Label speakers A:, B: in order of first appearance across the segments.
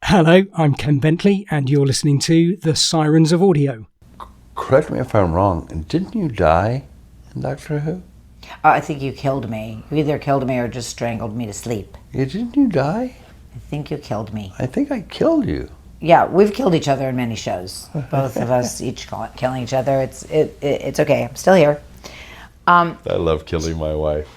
A: Hello, I'm Ken Bentley, and you're listening to The Sirens of Audio.
B: Correct me if I'm wrong, and didn't you die in Doctor Who?
C: I think you killed me. You either killed me or just strangled me to sleep.
B: Yeah, didn't you die?
C: I think you killed me.
B: I think I killed you.
C: Yeah, we've killed each other in many shows. Both of us each killing each other. It's okay. I'm still here.
B: I love killing my wife.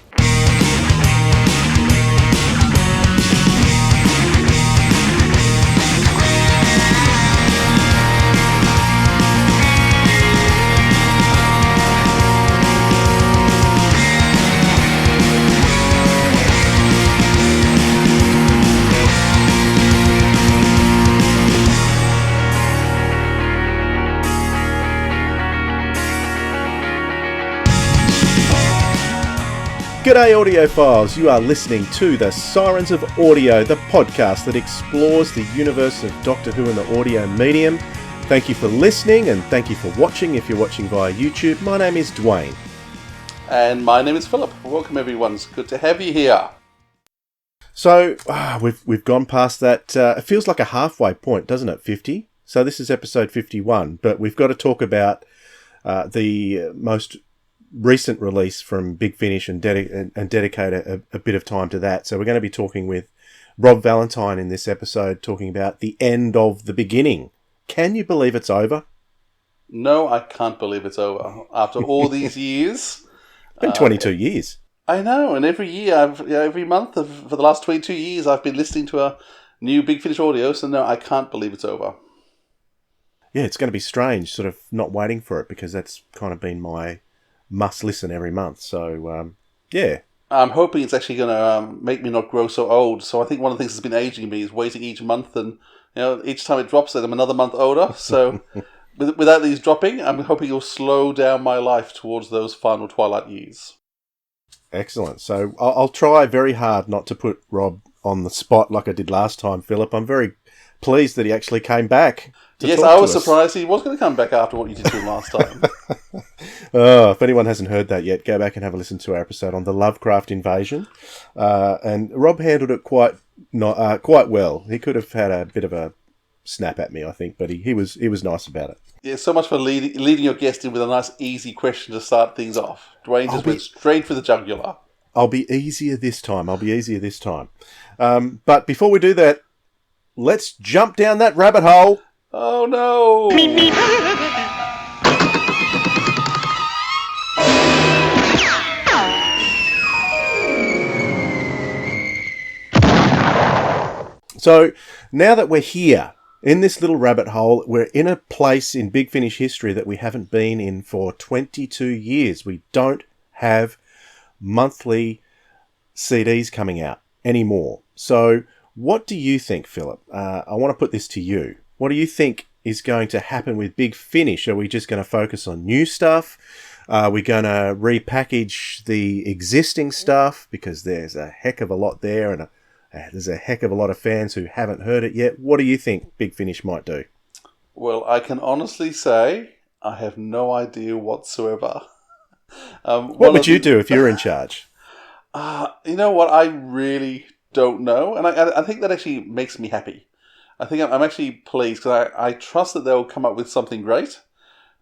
D: G'day audiophiles, you are listening to The Sirens of Audio, the podcast that explores the universe of Doctor Who in the audio medium. Thank you for listening and thank you for watching if you're watching via YouTube. My name is Dwayne.
E: And my name is Philip. Welcome everyone, it's good to have you here.
D: So, we've gone past that, it feels like a halfway point, doesn't it, 50? So this is episode 51, but we've got to talk about the most recent release from Big Finish and dedicate a bit of time to that. So we're going to be talking with Rob Valentine in this episode, talking about the end of the beginning. Can you believe it's over?
E: No, I can't believe it's over. After all these years.
D: It's been 22 years.
E: I know, and every year, every month for the last 22 years, I've been listening to a new Big Finish audio, so no, I can't believe it's over.
D: Yeah, it's going to be strange, sort of not waiting for it, because that's kind of been my must listen every month. So, yeah.
E: I'm hoping it's actually going to make me not grow so old. So I think one of the things that's been aging me is waiting each month, and each time it drops, I'm another month older. So without these dropping, I'm hoping you'll slow down my life towards those final twilight years.
D: Excellent. So I'll try very hard not to put Rob on the spot like I did last time, Philip. I'm very pleased that he actually came back.
E: Yes, I was surprised he was going to come back after what you did to him last time.
D: If anyone hasn't heard that yet, go back and have a listen to our episode on the Lovecraft invasion. And Rob handled it quite well. He could have had a bit of a snap at me, I think, but he was nice about it.
E: Yeah, so much for leading your guest in with a nice, easy question to start things off. Dwayne just went straight for the jugular.
D: I'll be easier this time. But before we do that, let's jump down that rabbit hole.
E: Oh no!
D: So now that we're here in this little rabbit hole, we're in a place in Big Finish history that we haven't been in for 22 years. We don't have monthly CDs coming out anymore. So what do you think, Philip? I want to put this to you. What do you think is going to happen with Big Finish? Are we just going to focus on new stuff? Are we going to repackage the existing stuff? Because there's a heck of a lot there, and there's a heck of a lot of fans who haven't heard it yet. What do you think Big Finish might do?
E: Well, I can honestly say I have no idea whatsoever.
D: What would you do if you're in charge?
E: You know what? I really don't know. And I think that actually makes me happy. I think I'm actually pleased because I trust that they'll come up with something great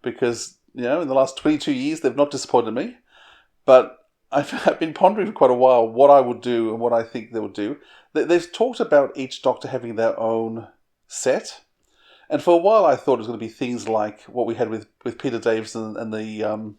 E: because, in the last 22 years, they've not disappointed me. But I've been pondering for quite a while what I would do and what I think they would do. They've talked about each Doctor having their own set. And for a while, I thought it was going to be things like what we had with Peter Davison and the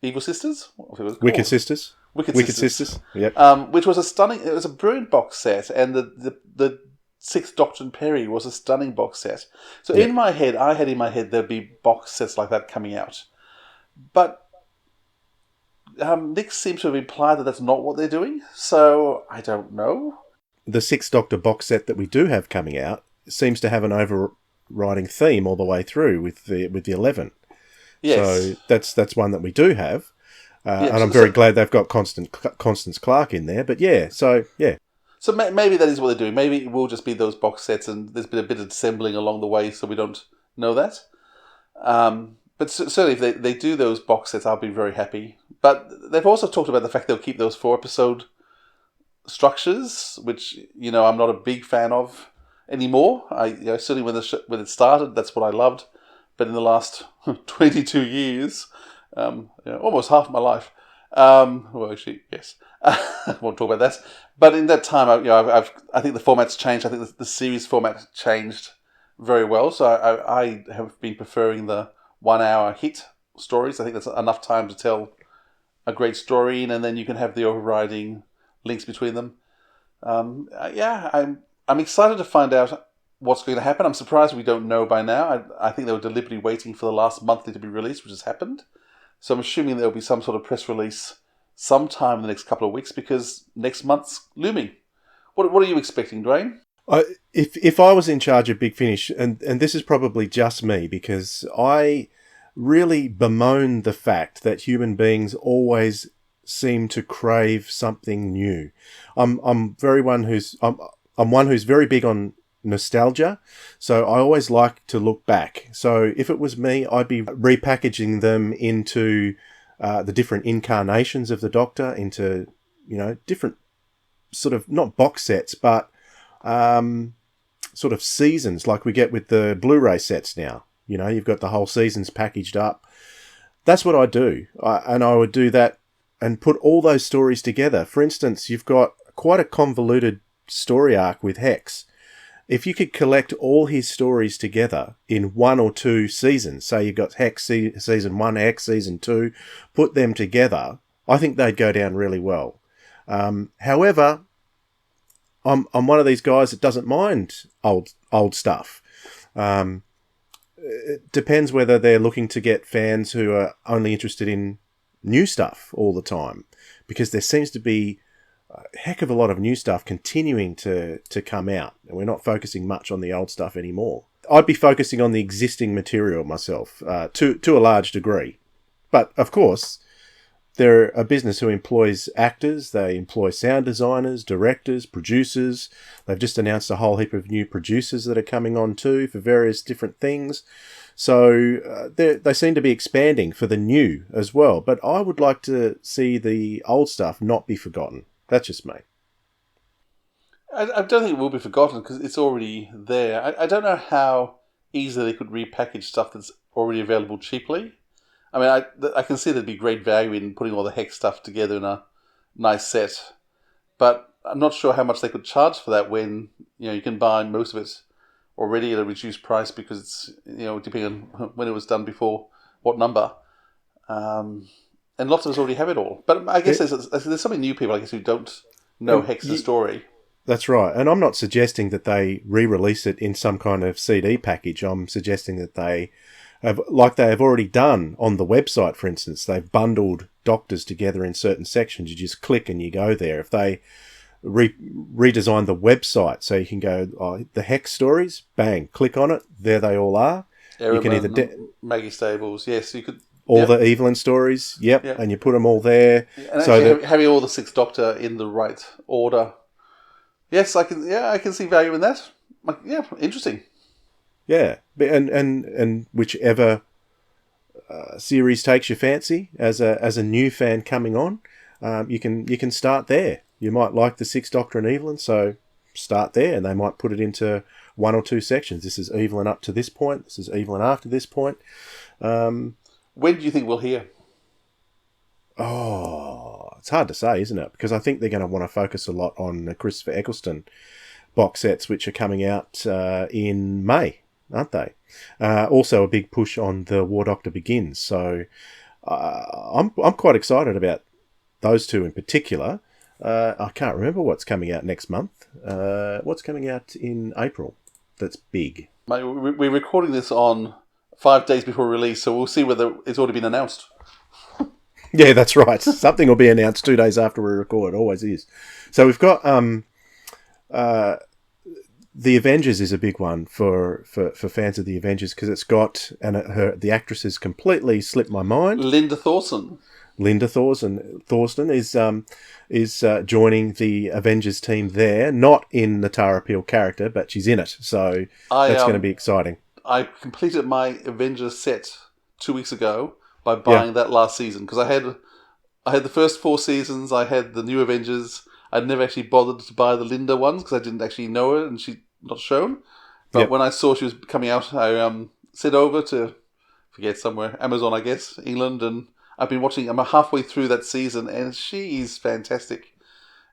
E: Evil Sisters?
D: Wicked Sisters.
E: Wicked Sisters.
D: Yep.
E: Which was it was a brilliant box set, and the Sixth Doctor and Perry was a stunning box set. So in my head, I had in my head there'd be box sets like that coming out. But Nick seems to have implied that that's not what they're doing, so I don't know.
D: The Sixth Doctor box set that we do have coming out seems to have an overriding theme all the way through with the 11.
E: Yes.
D: So that's one that we do have. And I'm very glad they've got Constance Clark in there. But so.
E: So maybe that is what they're doing. Maybe it will just be those box sets and there's been a bit of assembling along the way so we don't know that. But certainly if they do those box sets, I'll be very happy. But they've also talked about the fact they'll keep those 4-episode structures, which, I'm not a big fan of. anymore. Certainly when it started, that's what I loved. But in the last 22 years, almost half my life. Well, actually, yes, I won't talk about that. But in that time, I think the format's changed. I think the series format changed very well. So I have been preferring the 1 hour hit stories. I think that's enough time to tell a great story, and then you can have the overriding links between them. I'm excited to find out what's going to happen. I'm surprised we don't know by now. I think they were deliberately waiting for the last monthly to be released, which has happened. So I'm assuming there'll be some sort of press release sometime in the next couple of weeks, because next month's looming. What are you expecting, Dwayne?
D: If I was in charge of Big Finish, and this is probably just me, because I really bemoan the fact that human beings always seem to crave something new. I'm one who's very big on nostalgia, so I always like to look back. So if it was me, I'd be repackaging them into the different incarnations of the Doctor, into different sort of, not box sets, but sort of seasons, like we get with the Blu-ray sets now. You've got the whole seasons packaged up. That's what I do, and I would do that and put all those stories together. For instance, you've got quite a convoluted story arc with Hex. If you could collect all his stories together in 1 or 2 seasons, say you've got Hex season 1, Hex season 2, put them together, I think they'd go down really well. However, I'm one of these guys that doesn't mind old stuff. It depends whether they're looking to get fans who are only interested in new stuff all the time, because there seems to be a heck of a lot of new stuff continuing to come out, and we're not focusing much on the old stuff anymore. I'd be focusing on the existing material myself, to a large degree. But, of course, they're a business who employs actors, they employ sound designers, directors, producers. They've just announced a whole heap of new producers that are coming on too for various different things. So they seem to be expanding for the new as well. But I would like to see the old stuff not be forgotten. That's just me.
E: I don't think it will be forgotten, because it's already there. I don't know how easily they could repackage stuff that's already available cheaply. I mean, I can see there'd be great value in putting all the Hex stuff together in a nice set, but I'm not sure how much they could charge for that when you can buy most of it already at a reduced price, because it's depending on when it was done before, what number, and lots of us already have it all. But I guess there's so many new people, I guess, who don't know Hex's story.
D: That's right, and I'm not suggesting that they re-release it in some kind of CD package. I'm suggesting that they have, like they have already done on the website, for instance, they've bundled Doctors together in certain sections. You just click and you go there. If they redesign the website so you can go, the Hex stories, bang, click on it, there they all are.
E: Ehrman,
D: you can either
E: Maggie Stables, yes, you could.
D: The Evelyn stories, and you put them all there.
E: And so having all the Sixth Doctor in the right order. Yes, I can see value in that. Interesting.
D: Yeah, and whichever series takes your fancy as a new fan coming on, you can start there. You might like the Sixth Doctor and Evelyn, so start there, and they might put it into 1 or 2 sections. This is Evelyn up to this point. This is Evelyn after this point.
E: When do you think we'll hear?
D: Oh, it's hard to say, isn't it? Because I think they're going to want to focus a lot on the Christopher Eccleston box sets, which are coming out in May, aren't they? Also a big push on the War Doctor Begins. So I'm quite excited about those two in particular. I can't remember what's coming out next month. What's coming out in April that's big?
E: Mate, we're recording this on 5 days before release, so we'll see whether it's already been announced.
D: Yeah, that's right. Something will be announced 2 days after we record. It always is. So we've got The Avengers is a big one for fans of The Avengers, because it's got, and the actress has completely slipped my mind.
E: Linda Thorson is joining the Avengers team there, not in the Tara Peel character, but she's in it. So that's going to be exciting. I completed my Avengers set 2 weeks ago by buying that last season, because I had the first 4 seasons. I had the New Avengers. I'd never actually bothered to buy the Linda ones because I didn't actually know her, and not shown. But
D: Yep.
E: when I saw she was coming out, I slid over to, forget somewhere, Amazon, I guess, England, and I've been watching. I'm halfway through that season, and she is fantastic.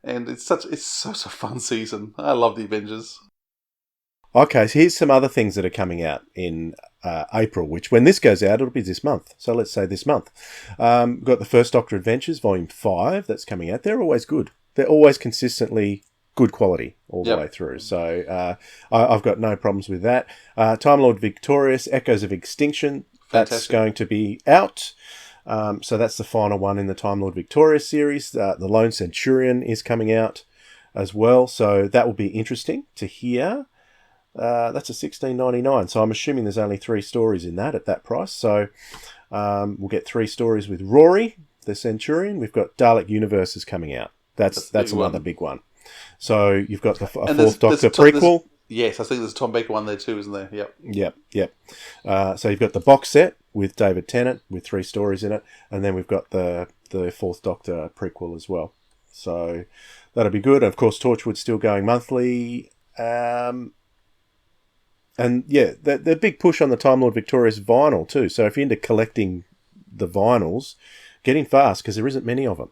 E: And it's such a fun season. I love the Avengers.
D: Okay, so here's some other things that are coming out in April, which when this goes out, it'll be this month. So let's say this month. We've got the First Doctor Adventures, Volume 5, that's coming out. They're always good. They're always consistently good quality all the way through. So I've got no problems with that. Time Lord Victorious, Echoes of Extinction, that's going to be out. So that's the final one in the Time Lord Victorious series. The Lone Centurion is coming out as well. So that will be interesting to hear. That's a $16.99. So I'm assuming there's only 3 stories in that at that price. So we'll get 3 stories with Rory, the Centurion. We've got Dalek Universes coming out. That's another big one. So you've got a Fourth Doctor prequel.
E: Yes, I think there's a Tom Baker one there too, isn't there?
D: Yep. So you've got the box set with David Tennant with 3 stories in it, and then we've got the Fourth Doctor prequel as well. So that'll be good. Of course, Torchwood's still going monthly. And yeah, the big push on the Time Lord Victorious vinyl too. So if you're into collecting the vinyls, get in fast because there isn't many of them.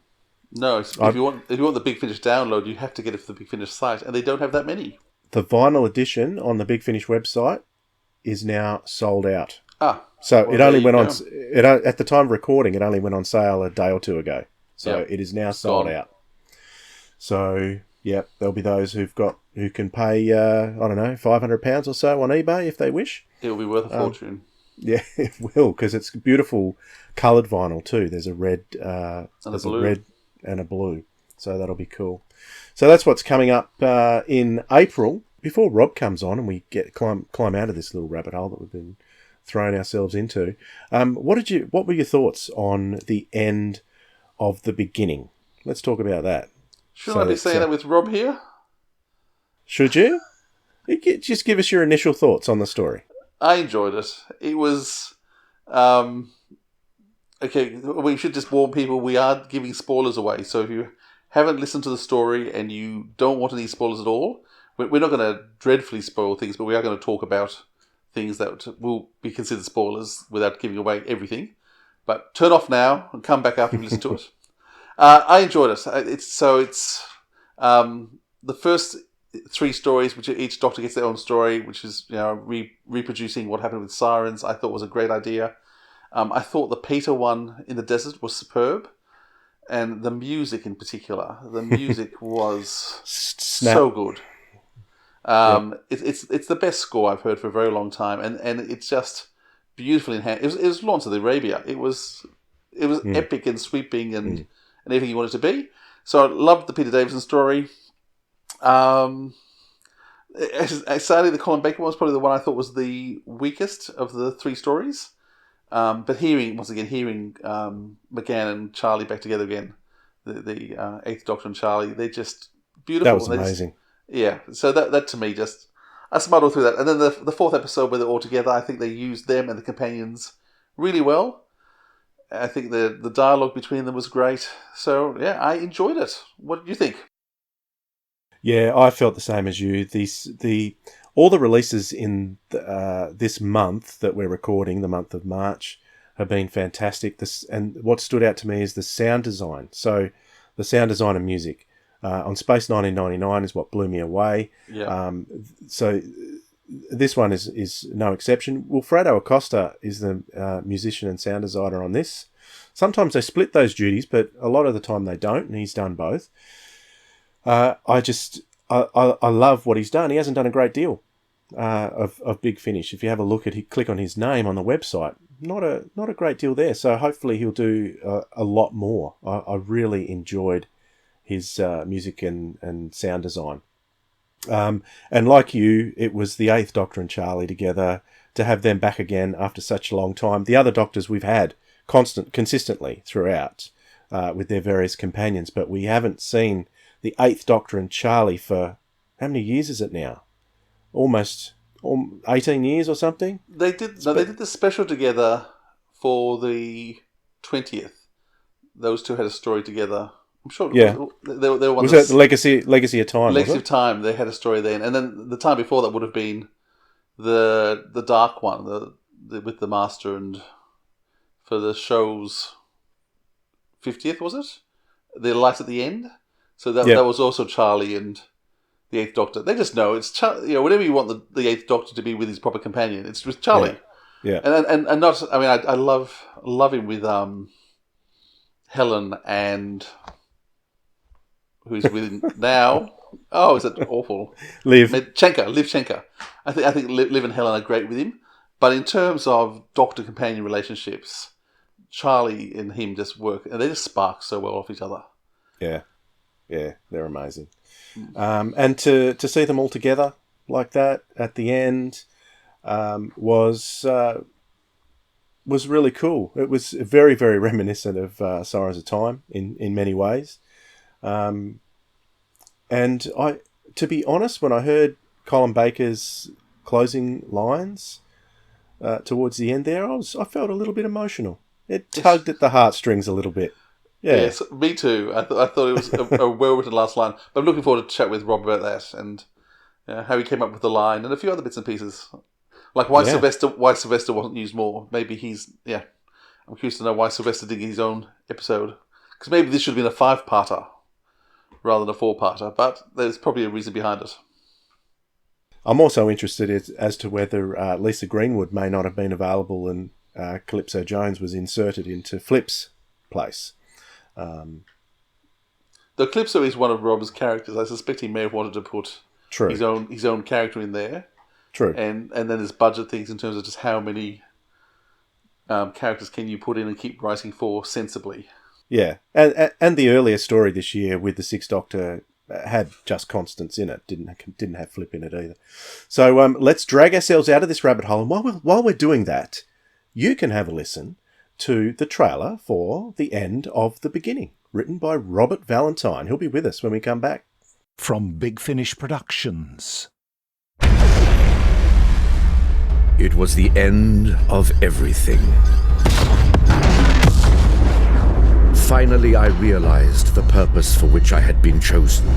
E: No, if you want the Big Finish download, you have to get it for the Big Finish site, and they don't have that many.
D: The vinyl edition on the Big Finish website is now sold out. So
E: well,
D: it only went on. At the time of recording, it only went on sale a day or 2 ago. So it is now sold out. So yeah, there'll be those who can pay I don't know, £500 or so on eBay if they wish.
E: It'll be worth a fortune.
D: Yeah, it will, because it's beautiful coloured vinyl too. There's a red, a red and a blue, so that'll be cool. So that's what's coming up in April. Before Rob comes on and we climb out of this little rabbit hole that we've been thrown ourselves into, what were your thoughts on the end of the beginning? Let's talk about that.
E: Shouldn't I be saying that with Rob here?
D: Should you? Just give us your initial thoughts on the story.
E: I enjoyed it. It was... okay, we should just warn people we are giving spoilers away. So if you haven't listened to the story and you don't want any spoilers at all, we're not going to dreadfully spoil things, but we are going to talk about things that will be considered spoilers without giving away everything. But turn off now and come back after you listen to it. I enjoyed it. It's the first 3 stories, which each Doctor gets their own story, which is reproducing what happened with Sirens. I thought was a great idea. I thought the Peter one in the desert was superb, and the music in particular. The music was so good. It's the best score I've heard for a very long time, and it's just beautifully enhanced. It was Lawrence of Arabia. It was epic and sweeping and everything you want it to be. So I loved the Peter Davison story. Sadly, the Colin Baker one was probably the one I thought was the weakest of the 3 stories. But hearing McGann and Charlie back together again, the Eighth Doctor and Charlie, they're just beautiful.
D: That was amazing.
E: So that to me I smiled all through that. And then the 4th episode where they're all together, I think they used them and the companions really well. I think the dialogue between them was great. So yeah, I enjoyed it. What did you think?
D: Yeah, I felt the same as you. All the releases in this month that we're recording, the month of March, have been fantastic. And what stood out to me is the sound design. So the sound design and music on Space 1999 is what blew me away.
E: Yeah.
D: So this one is no exception. Wilfredo Acosta is the musician and sound designer on this. Sometimes they split those duties, but a lot of the time they don't, and he's done both. I love what he's done. He hasn't done a great deal of Big Finish. If you have a look click on his name on the website, not a great deal there. So hopefully he'll do a lot more. I really enjoyed his music and sound design. And like you, it was the Eighth Doctor and Charlie together, to have them back again after such a long time. The other Doctors we've had consistently throughout with their various companions, but we haven't seen the Eighth Doctor and Charlie for, how many years is it now? Almost 18 years or something?
E: They did the special together for the 20th. Those two had a story together I'm sure.
D: Yeah.
E: They were one
D: Was that the Legacy of Time?
E: Legacy
D: was
E: of
D: it?
E: Time. They had a story then, and then the time before that would have been the dark one, the with the Master, and for the show's 50th, was it? The light at the end. So that was also Charlie and the Eighth Doctor. They just know it's whatever you want the Eighth Doctor to be with his proper companion, it's with Charlie.
D: Yeah.
E: And not. I mean, I love him with Helen and who's with him now. Oh, is it awful?
D: Liv
E: Schenker. I think Liv and Helen are great with him. But in terms of Doctor-companion relationships, Charlie and him just work, and they just spark so well off each other.
D: Yeah, they're amazing. And to see them all together like that at the end was really cool. It was very, very reminiscent of Sirens of Time in many ways. And to be honest, when I heard Colin Baker's closing lines towards the end there, I felt a little bit emotional. It tugged at the heartstrings a little bit. Yeah.
E: Yes, me too. I thought it was a well-written last line. But I'm looking forward to chat with Rob about that and how he came up with the line and a few other bits and pieces. Like why Sylvester wasn't used more. Maybe I'm curious to know why Sylvester did his own episode. Because maybe this should have been a 5-parter rather than a 4-parter. But there's probably a reason behind it.
D: I'm also interested as to whether Lisa Greenwood may not have been available and Calypso Jones was inserted into Flip's place.
E: The Calypso is one of Rob's characters. I suspect he may have wanted to put his own character in there.
D: True.
E: And then there's budget things in terms of just how many characters can you put in and keep writing for sensibly.
D: Yeah, and the earlier story this year with the Sixth Doctor had just Constance in it. Didn't have Flip in it either. So let's drag ourselves out of this rabbit hole. And while we're doing that, you can have a listen to the trailer for The End of the Beginning, written by Robert Valentine. He'll be with us when we come back.
F: From Big Finish Productions.
G: It was the end of everything. Finally, I realized the purpose for which I had been chosen.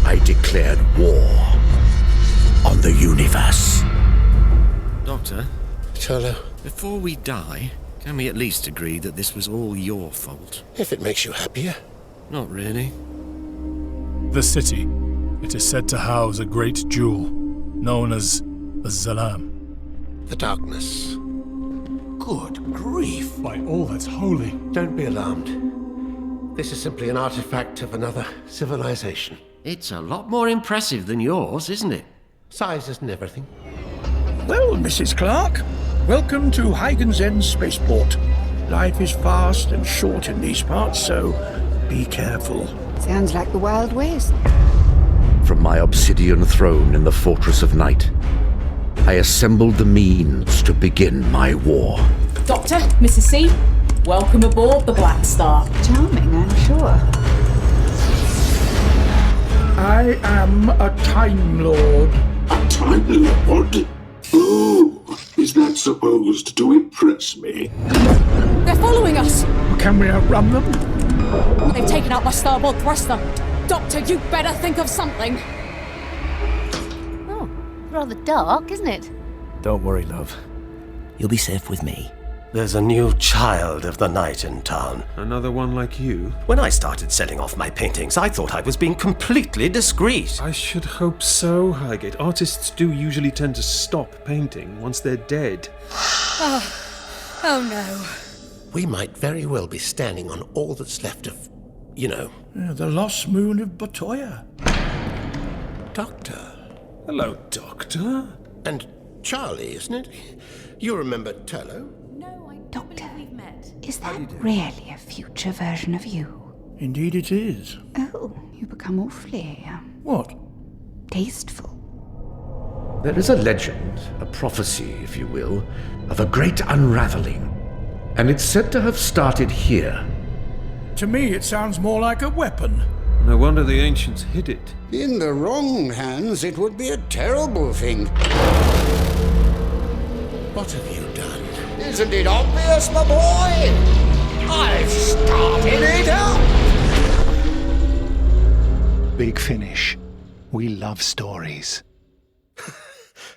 G: I declared war on the universe.
H: Doctor?
I: Turlo?
H: Before we die, can we at least agree that this was all your fault?
I: If it makes you happier.
H: Not really.
J: The city. It is said to house a great jewel, known as the Zalam.
I: The darkness. Good grief.
J: By all that's holy.
I: Don't be alarmed. This is simply an artifact of another civilization.
H: It's a lot more impressive than yours, isn't it?
I: Size isn't everything.
K: Well, Mrs. Clark, welcome to Huygens End Spaceport. Life is fast and short in these parts, so be careful.
L: Sounds like the Wild West.
G: From my obsidian throne in the Fortress of Night, I assembled the means to begin my war.
M: Doctor, Mrs. C, welcome aboard the Black Star.
L: Charming, I'm sure.
K: I am a Time Lord.
N: A Time Lord? Oh, is that supposed to impress me?
M: They're following us.
K: Can we outrun them?
M: They've taken out my starboard thruster. Doctor, you better think of something.
O: Oh, rather dark, isn't it?
P: Don't worry, love. You'll be safe with me. There's a new child of the night in town.
Q: Another one like you?
P: When I started selling off my paintings, I thought I was being completely discreet.
Q: I should hope so, Highgate. Artists do usually tend to stop painting once they're dead.
O: Oh no.
I: We might very well be standing on all that's left of,
K: The lost moon of Batoya.
I: Doctor.
Q: Hello, Doctor.
I: And Charlie, isn't it? You remember Turlo?
O: No, I don't believe we've met.
L: Is that really a future version of you?
K: Indeed it is.
L: Oh, you become awfully,
K: What?
L: tasteful.
G: There is a legend, a prophecy, if you will, of a great unraveling. And it's said to have started here.
K: To me, it sounds more like a weapon.
Q: No wonder the ancients hid it.
N: In the wrong hands, it would be a terrible thing.
I: What have you done?
N: Isn't it obvious, my boy? I've started it up!
F: Big Finish. We love stories.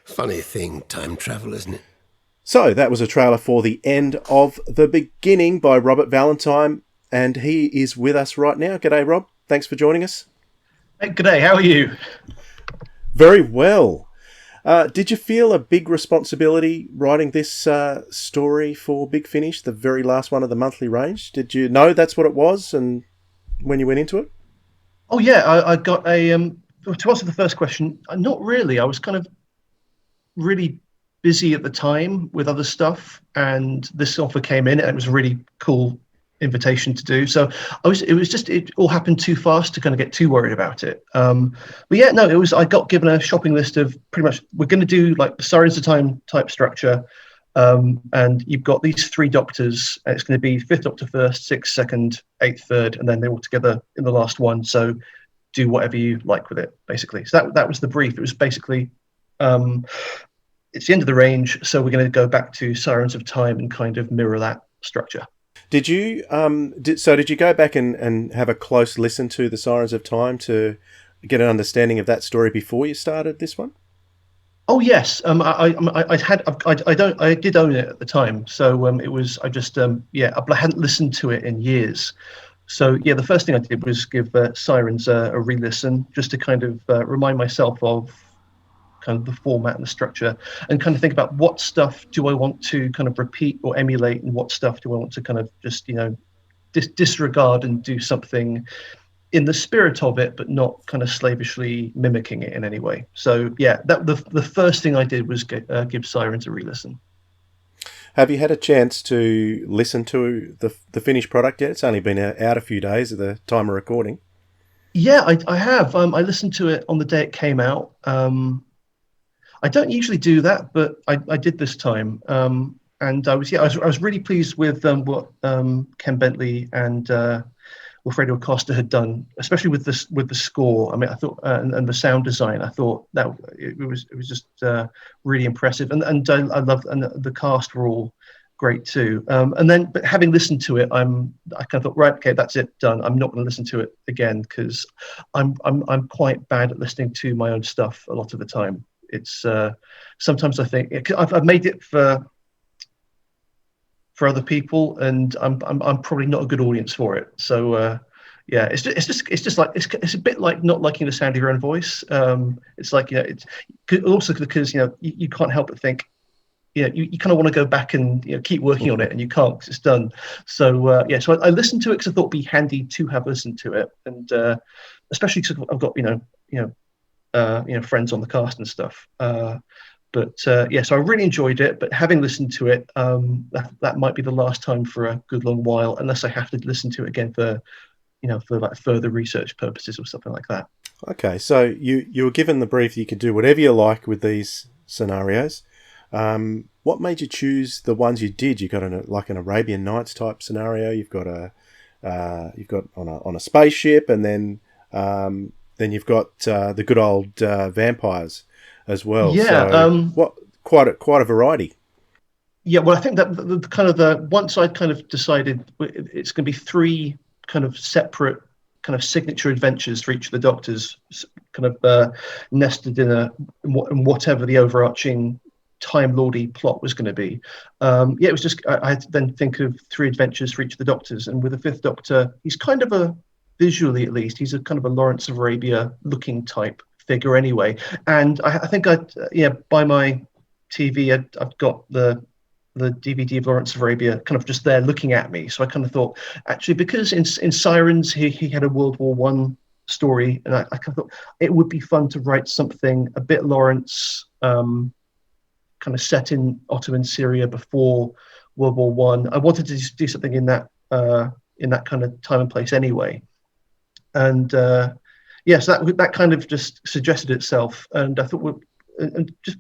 I: Funny thing, time travel, isn't it?
D: So that was a trailer for The End of the Beginning by Robert Valentine, and he is with us right now. G'day, Rob. Thanks for joining us.
R: Hey, g'day. How are you?
D: Very well. Did you feel a big responsibility writing this story for Big Finish, the very last one of the monthly range? Did you know that's what it was, and when you went into it?
R: Oh yeah, I got a to answer the first question, not really. I was kind of really busy at the time with other stuff, and this offer came in, and it was a really cool invitation to do. So it all happened too fast to kind of get too worried about it. But yeah, no, I got given a shopping list of pretty much, we're going to do like the Sirens of Time type structure. And you've got these 3 doctors, and it's going to be 5th Doctor first, 6th second, 8th third, and then they're all together in the last one. So do whatever you like with it, basically. So that was the brief. It was basically, it's the end of the range, so we're going to go back to Sirens of Time and kind of mirror that structure.
D: Did you did you go back and have a close listen to the Sirens of Time to get an understanding of that story before you started this one?
R: Oh yes, I did own it at the time, so it was I hadn't listened to it in years, so yeah, the first thing I did was give Sirens a re-listen just to kind of remind myself of kind of the format and the structure, and kind of think about what stuff do I want to kind of repeat or emulate, and what stuff do I want to kind of just disregard and do something in the spirit of it, but not kind of slavishly mimicking it in any way. So yeah, the first thing I did was give Sirens a re-listen.
D: Have you had a chance to listen to the finished product yet? It's only been out a few days at the time of recording.
R: Yeah, I have. I listened to it on the day it came out. I don't usually do that, but I did this time. And I was really pleased with what Ken Bentley and Wilfredo Acosta had done, especially with the score. I mean, I thought and the sound design. I thought that it was just really impressive, and I loved, and the cast were all great too. But having listened to it, I kind of thought, right, okay, that's it, done. I'm not going to listen to it again because I'm quite bad at listening to my own stuff a lot of the time. It's sometimes I think I've made it for other people, and I'm probably not a good audience for it. So yeah, it's just like it's a bit like not liking the sound of your own voice. It's like, it's also because you can't help but think, you kind of want to go back and keep working on it, and you can't because it's done. So yeah, so I listened to it because I thought it'd be handy to have listened to it, and especially because I've got friends on the cast and stuff. But yeah, so I really enjoyed it. But having listened to it, that might be the last time for a good long while, unless I have to listen to it again for like further research purposes or something like that.
D: Okay, so you were given the brief that you could do whatever you like with these scenarios. What made you choose the ones you did? You got an Arabian Nights type scenario. You've got on a spaceship, and then you've got the good old vampires as well.
R: Yeah,
D: so quite a variety.
R: Yeah, well, I think that once I kind of decided it's going to be 3 kind of separate kind of signature adventures for each of the Doctors, kind of nested in whatever the overarching Time Lordy plot was going to be. Yeah, it was just I had to then think of 3 adventures for each of the Doctors, and with the 5th Doctor, he's kind of visually at least, he's a kind of a Lawrence of Arabia looking type figure anyway. And I think by my TV, I've got the DVD of Lawrence of Arabia kind of just there looking at me. So I kind of thought, actually, because in Sirens he had a World War I story, and I kind of thought it would be fun to write something a bit Lawrence, kind of set in Ottoman Syria before World War I. I wanted to do something in that kind of time and place anyway. And yeah, so that kind of just suggested itself, and I thought, and just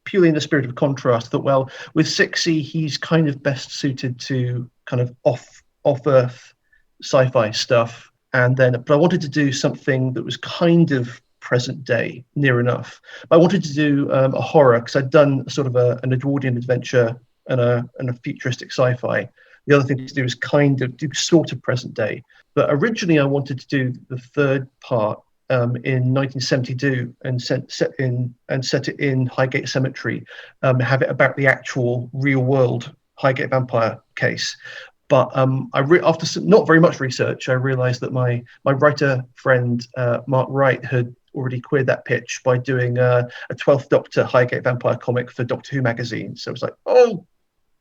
R: purely in the spirit of contrast, I thought, well, with 6E, he's kind of best suited to kind of off-Earth sci-fi stuff, but I wanted to do something that was kind of present day, near enough. But I wanted to do a horror, because I'd done sort of an Edwardian adventure and a futuristic sci-fi. The other thing to do is kind of do sort of present day. But originally I wanted to do the 3rd part in 1972 and set it in Highgate Cemetery, have it about the actual real world Highgate vampire case. But after not very much research, I realised that my writer friend Mark Wright had already queered that pitch by doing a 12th Doctor Highgate vampire comic for Doctor Who magazine. So it was like, oh,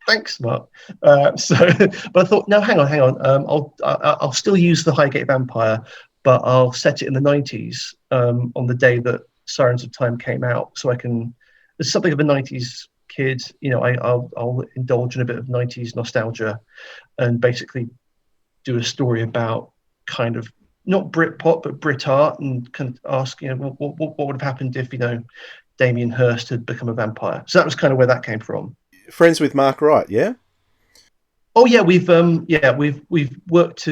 R: thanks, Mark. But I thought, no, hang on. I'll still use the Highgate vampire, but I'll set it in the 90s on the day that Sirens of Time came out, so I can. There's something of a 90s kid, I'll indulge in a bit of 90s nostalgia, and basically do a story about kind of not Britpop but Brit art, and kind of ask, what would have happened if Damien Hirst had become a vampire. So that was kind of where that came from.
D: Friends with Mark Wright, yeah.
R: Oh yeah, we've worked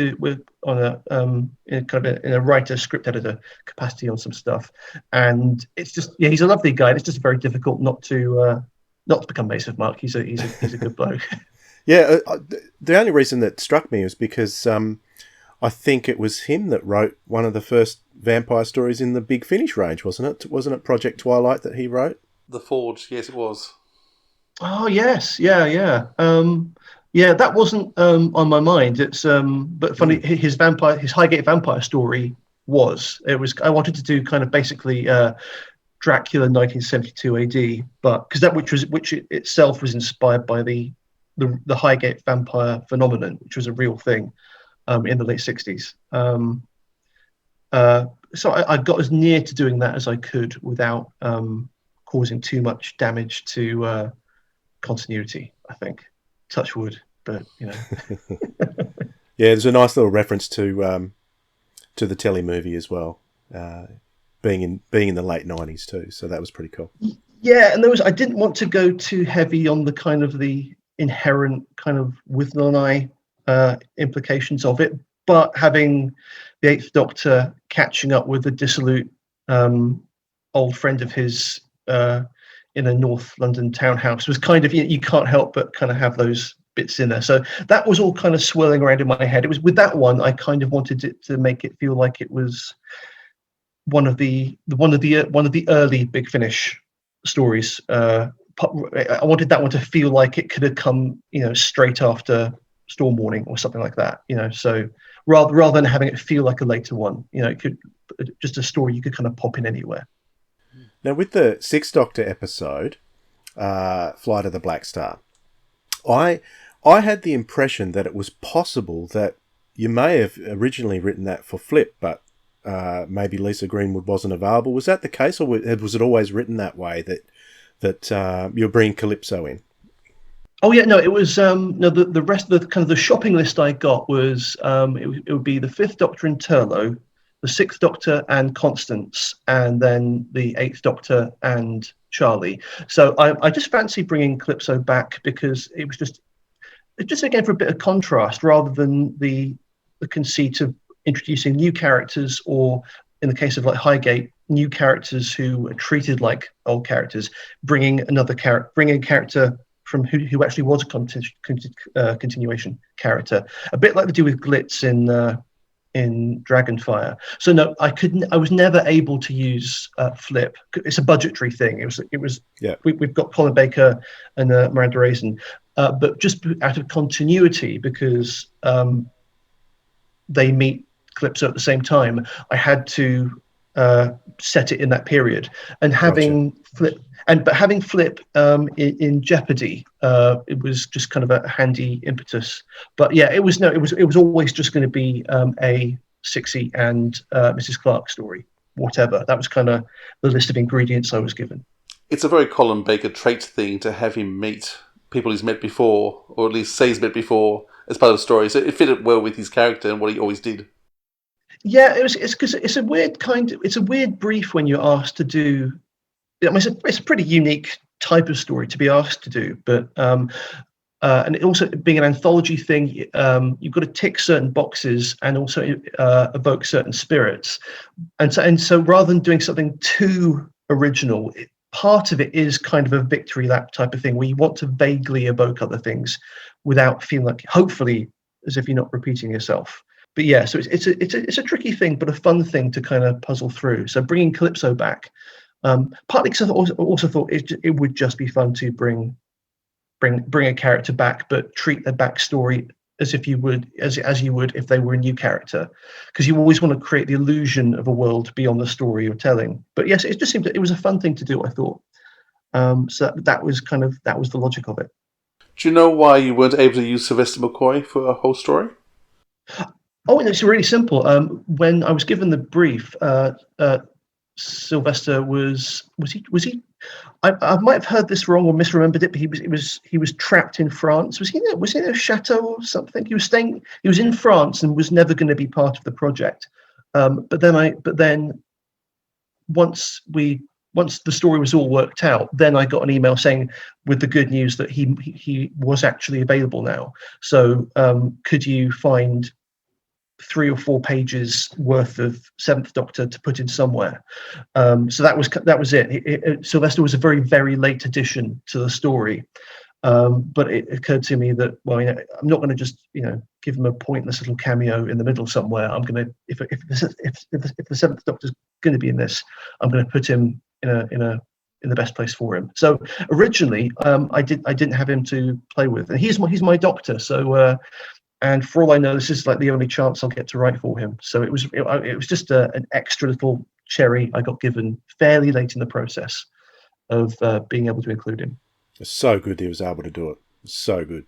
R: on in a writer script editor capacity on some stuff, and it's just he's a lovely guy. And it's just very difficult not to become mates with Mark. He's a good bloke.
D: Yeah, the only reason that struck me was because I think it was him that wrote one of the first vampire stories in the Big Finish range, wasn't it? Wasn't it Project Twilight that he wrote?
E: The Forge, yes, it was.
R: Oh yes, yeah. Yeah, that wasn't on my mind. It's but funny. His Highgate vampire story was. It was. I wanted to do kind of basically Dracula 1972 AD, but because which itself was inspired by the Highgate vampire phenomenon, which was a real thing in the late 60s. So I got as near to doing that as I could without causing too much damage to continuity, I think. Touch wood, but
D: Yeah, there's a nice little reference to the telly movie as well, being in the late 90s too. So that was pretty cool.
R: Yeah, and I didn't want to go too heavy on the kind of the inherent kind of Withnell and I implications of it, but having the Eighth Doctor catching up with a dissolute old friend of his in a North London townhouse was kind of, you can't help but kind of have those bits in there. So that was all kind of swirling around in my head. It was with that one, I kind of wanted it to make it feel like it was one of the early Big Finish stories. I wanted that one to feel like it could have come, straight after Storm Warning or something like that. So rather than having it feel like a later one, it could just a story you could kind of pop in anywhere.
D: Now, with the Sixth Doctor episode, Flight of the Black Star, I had the impression that it was possible that you may have originally written that for Flip, but maybe Lisa Greenwood wasn't available. Was that the case, or was it always written that way, that you're bringing Calypso in?
R: Oh yeah, no, it was the rest of the kind of the shopping list I got was it would be the Fifth Doctor and Turlough, the Sixth Doctor and Constance, and then the Eighth Doctor and Charlie. So I just fancy bringing Calypso back because it was just again for a bit of contrast rather than the conceit of introducing new characters, or in the case of like Highgate, new characters who are treated like old characters, bringing a character from who actually was a continuation character, a bit like they do with Glitz in Dragonfire. So no, I was never able to use Flip. It's a budgetary thing. It was.
D: Yeah.
R: We've got Colin Baker and Miranda Raisin, but just out of continuity, because they meet Calypso at the same time, I had to set it in that period. And having Flip, having Flip in jeopardy, it was just kind of a handy impetus. But yeah, it was always just going to be a Sixie and Mrs. Clark story, whatever. That was kind of the list of ingredients I was given.
E: It's a very Colin Baker trait thing to have him meet people he's met before, or at least say he's met before, as part of the story. So it fitted well with his character and what he always did.
R: Yeah, it's because it's a weird brief when you're asked to do. I mean, it's a pretty unique type of story to be asked to do, but and it also being an anthology thing, you've got to tick certain boxes and also evoke certain spirits, and so rather than doing something too original, part of it is kind of a victory lap type of thing where you want to vaguely evoke other things without feeling like, hopefully, as if you're not repeating yourself. but yeah, so it's a tricky thing, but a fun thing to kind of puzzle through. So bringing Calypso back, partly because I also thought it would just be fun to bring a character back, but treat their backstory as if you would as you would if they were a new character, because you always want to create the illusion of a world beyond the story you're telling. But yes, it just seemed it was a fun thing to do, I thought. So that was the logic of it.
E: Do you know why you weren't able to use Sylvester McCoy for a whole story?
R: Oh, and it's really simple. When I was given the brief, Sylvester was he? I might have heard this wrong or misremembered it, but he was trapped in France. Was he in a chateau or something? He was in France and was never going to be part of the project. But then once the story was all worked out, then I got an email saying with the good news that he was actually available now. So could you find 3 or 4 pages worth of Seventh Doctor to put in somewhere? So that was it. Sylvester was a very, very late addition to the story. But it occurred to me that, well, I'm not going to just, give him a pointless little cameo in the middle somewhere. I'm going to, if the Seventh Doctor's going to be in this, I'm going to put him in the best place for him. So originally, I didn't have him to play with, and he's my Doctor. So, and for all I know, this is like the only chance I'll get to write for him. So it was just an extra little cherry I got given fairly late in the process of being able to include him.
D: It's so good that he was able to do it. It's so good.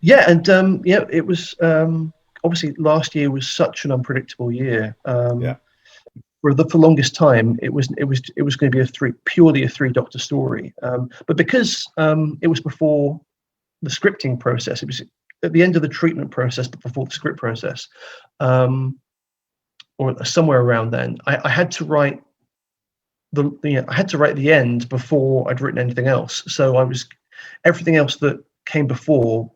R: Yeah, and it was obviously last year was such an unpredictable year. For the longest time, it was going to be purely a 3-Doctor story. But because it was before the scripting process, it was at the end of the treatment process, but before the script process, or somewhere around then, I had to write the end before I'd written anything else. So everything else that came before,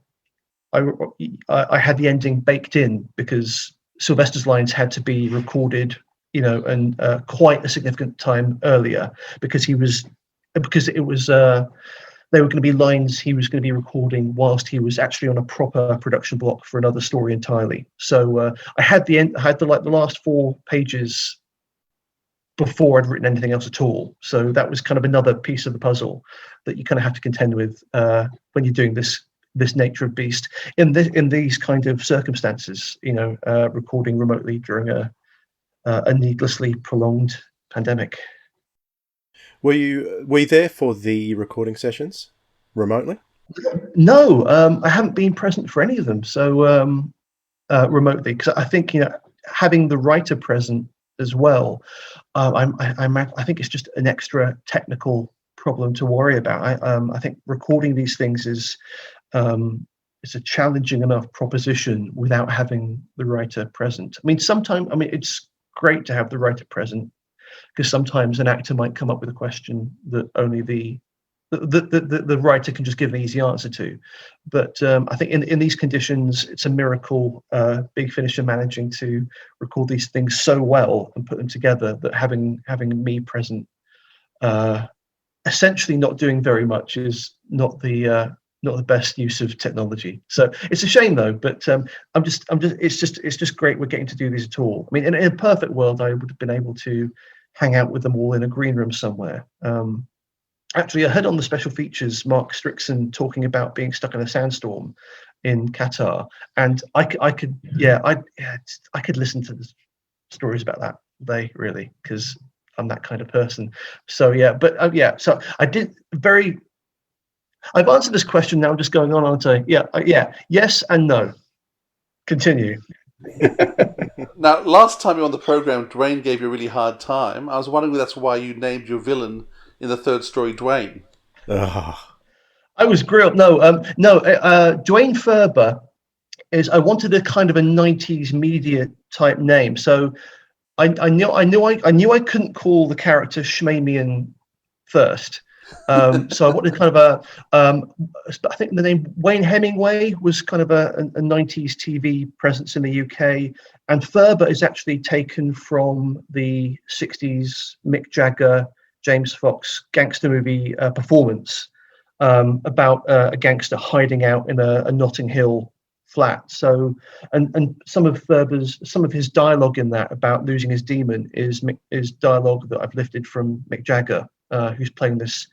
R: I had the ending baked in, because Sylvester's lines had to be recorded, and quite a significant time earlier, because they were going to be lines he was going to be recording whilst he was actually on a proper production block for another story entirely. So I had the last 4 pages before I'd written anything else at all. So that was kind of another piece of the puzzle that you kind of have to contend with when you're doing this nature of beast in these kind of circumstances. Recording remotely during a needlessly prolonged pandemic.
D: Were you there for the recording sessions remotely?
R: No, I haven't been present for any of them. So remotely, because I think having the writer present as well, I think it's just an extra technical problem to worry about. I think recording these things is a challenging enough proposition without having the writer present. It's great to have the writer present, because sometimes an actor might come up with a question that only the writer can just give an easy answer to. But I think in these conditions, it's a miracle Big Finish are managing to record these things so well and put them together, that having me present, essentially not doing very much, is not the best use of technology. So it's a shame though, but it's just great we're getting to do these at all. I mean, in a perfect world, I would have been able to hang out with them all in a green room somewhere. Actually, I heard on the special features Mark Strickson talking about being stuck in a sandstorm in Qatar, and I could listen to the stories about that day, really, because I'm that kind of person. So so I did very. I've answered this question now. I'm just going on and saying, yes and no. Continue.
E: Now, last time you were on the program, Dwayne gave you a really hard time. I was wondering if that's why you named your villain in the 3rd story Dwayne.
R: I was grilled. No. Dwayne Ferber is. I wanted a kind of a 90s media type name, so I knew I couldn't call the character Schmamian first. So I wanted kind of I think the name Wayne Hemingway was kind of a 90s TV presence in the UK, and Ferber is actually taken from the 60s Mick Jagger, James Fox gangster movie performance about a gangster hiding out in a Notting Hill flat. So, and some of his dialogue in that about losing his demon is dialogue that I've lifted from Mick Jagger, who's playing this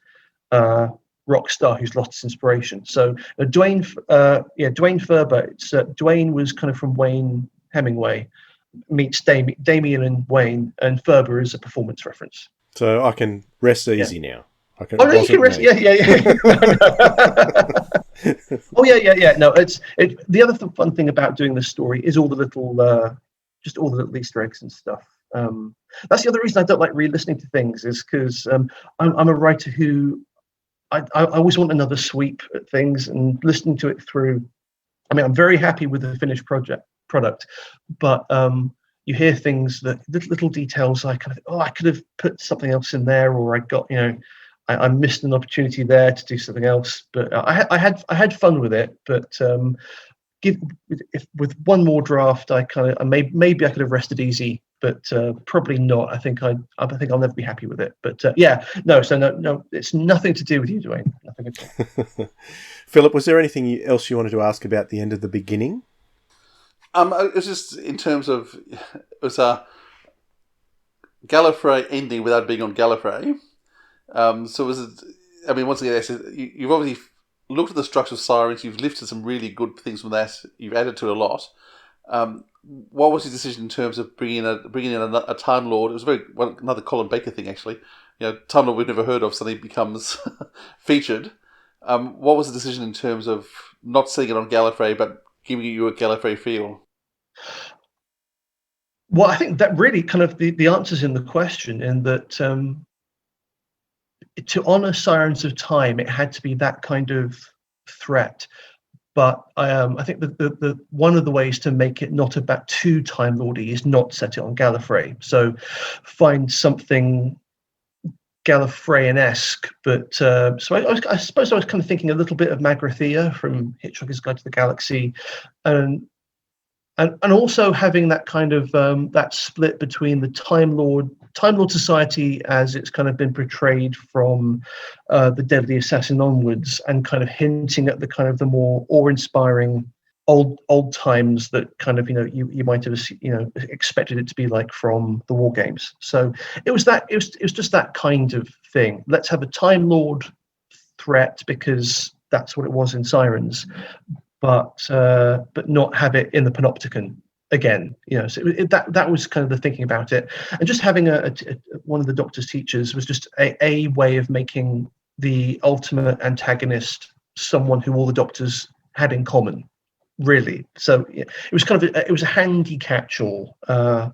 R: rock star who's lost his inspiration. So Dwayne Ferber. Dwayne was kind of from Wayne Hemingway meets Damien and Wayne, and Ferber is a performance reference.
D: So I can rest easy now.
R: You can rest. Yeah. Oh yeah. No, it's the other fun thing about doing this story is all the little, just all the little Easter eggs and stuff. That's the other reason I don't like re-listening to things, is because I'm a writer who I always want another sweep at things, and listening to it through. I mean, I'm very happy with the finished product, but you hear things that little details I kind of, I could have put something else in there, or I missed an opportunity there to do something else. But I had fun with it. But with one more draft, maybe I could have rested easy, but probably not. I think I'll never be happy with it. But no, it's nothing to do with you, Dwayne. Nothing at all.
D: Philip, was there anything else you wanted to ask about the end of the beginning?
E: It was just in terms of, it was a Gallifrey ending without being on Gallifrey. So was it? I mean, once again, you've obviously looked at the structure of Sirens. You've lifted some really good things from that. You've added to it a lot. What was your decision in terms of bringing in a Time Lord? It was another Colin Baker thing, actually. Time Lord we've never heard of suddenly becomes featured. What was the decision in terms of not setting it on Gallifrey, but giving you a Gallifrey feel?
R: Well, I think that really kind of the answer's in the question, in that to honour Sirens of Time, it had to be that kind of threat. But I think the one of the ways to make it not about too Time Lordy is not set it on Gallifrey. So find something Gallifreyan-esque, but so I suppose I was kind of thinking a little bit of Magrathea from Hitchhiker's Guide to the Galaxy, and also having that kind of that split between the Time Lord Society as it's kind of been portrayed from the Deadly Assassin onwards, and kind of hinting at the kind of the more awe-inspiring old times that kind of you might have expected it to be like from the War Games. So it was just that kind of thing. Let's have a Time Lord threat because that's what it was in Sirens, but not have it in the Panopticon again. So that was kind of the thinking about it. And just having one of the Doctor's teachers was just a way of making the ultimate antagonist someone who all the Doctors had in common, really. So it was kind of it was a handy catch-all. But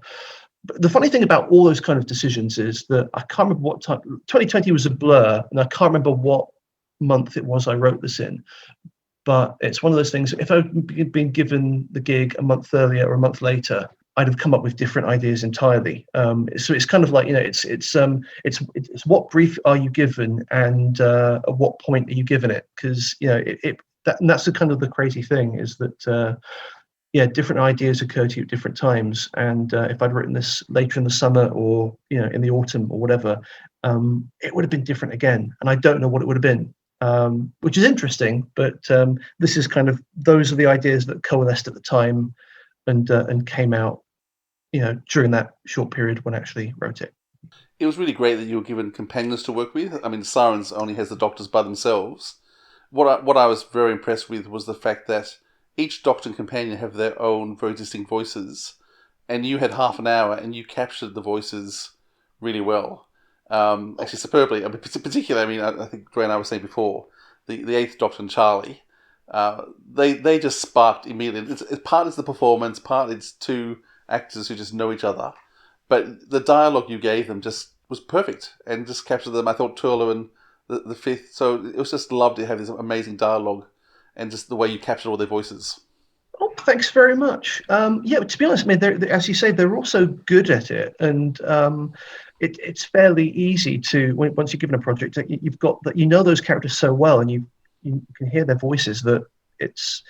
R: the funny thing about all those kind of decisions is that I can't remember what time. 2020 was a blur, and I can't remember what month it was I wrote this in. But it's one of those things. If I'd been given the gig a month earlier or a month later, I'd have come up with different ideas entirely. So it's kind of like it's what brief are you given, and at what point are you given it? Because that's the kind of the crazy thing, is that different ideas occur to you at different times. And if I'd written this later in the summer or in the autumn or whatever, it would have been different again, and I don't know what it would have been. Which is interesting, but this is kind of, those are the ideas that coalesced at the time and came out, during that short period when I actually wrote it.
E: It was really great that you were given companions to work with. I mean, Sirens only has the Doctors by themselves. What I was very impressed with was the fact that each Doctor and companion have their own very distinct voices, and you had half an hour and you captured the voices really well. Actually, superbly. I mean, particularly, I think Gray and I were saying before, the Eighth Doctor and Charlie, they just sparked immediately. It's part it's the performance, part it's two actors who just know each other, but the dialogue you gave them just was perfect and just captured them. I thought Turlo and the Fifth, so it was just lovely to have this amazing dialogue and just the way you captured all their voices.
R: Oh, thanks very much. To be honest, I mean, as you say, they're also good at it, and it's fairly easy to, once you're given a project, you've got that, those characters so well, and you can hear their voices, that it's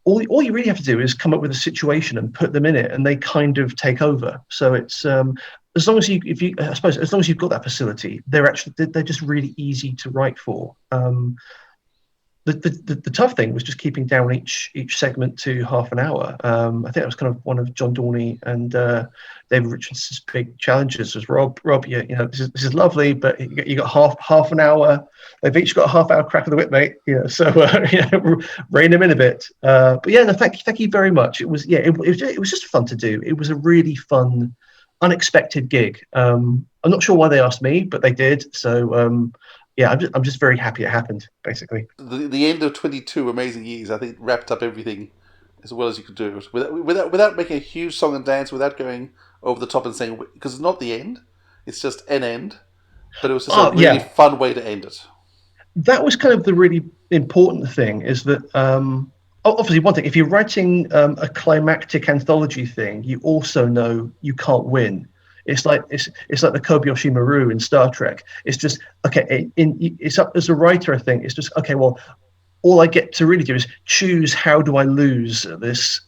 R: all you really have to do is come up with a situation and put them in it, and they kind of take over. So it's as long as as long as you've got that facility, they're just really easy to write for. the tough thing was just keeping down each segment to half an hour. I think that was kind of one of John Dorney and David Richardson's big challenges. Was Rob, this is lovely, but you got half an hour. They've each got a half-hour crack of the whip, mate. So rein them in a bit. But yeah, no, thank you very much. It was just fun to do. It was a really fun, unexpected gig. I'm not sure why they asked me, but they did. So I'm just very happy it happened. Basically,
E: the end of 22 amazing years, I think, wrapped up everything as well as you could do it without making a huge song and dance, without going over the top and saying, because it's not the end, it's just an end. But it was just a really fun way to end it.
R: That was kind of the really important thing, is that obviously one thing, if you're writing a climactic anthology thing, you also know you can't win. It's like the Kobayashi Maru in Star Trek. It's just okay. It's up as a writer. I think it's just okay. Well, all I get to really do is choose how do I lose this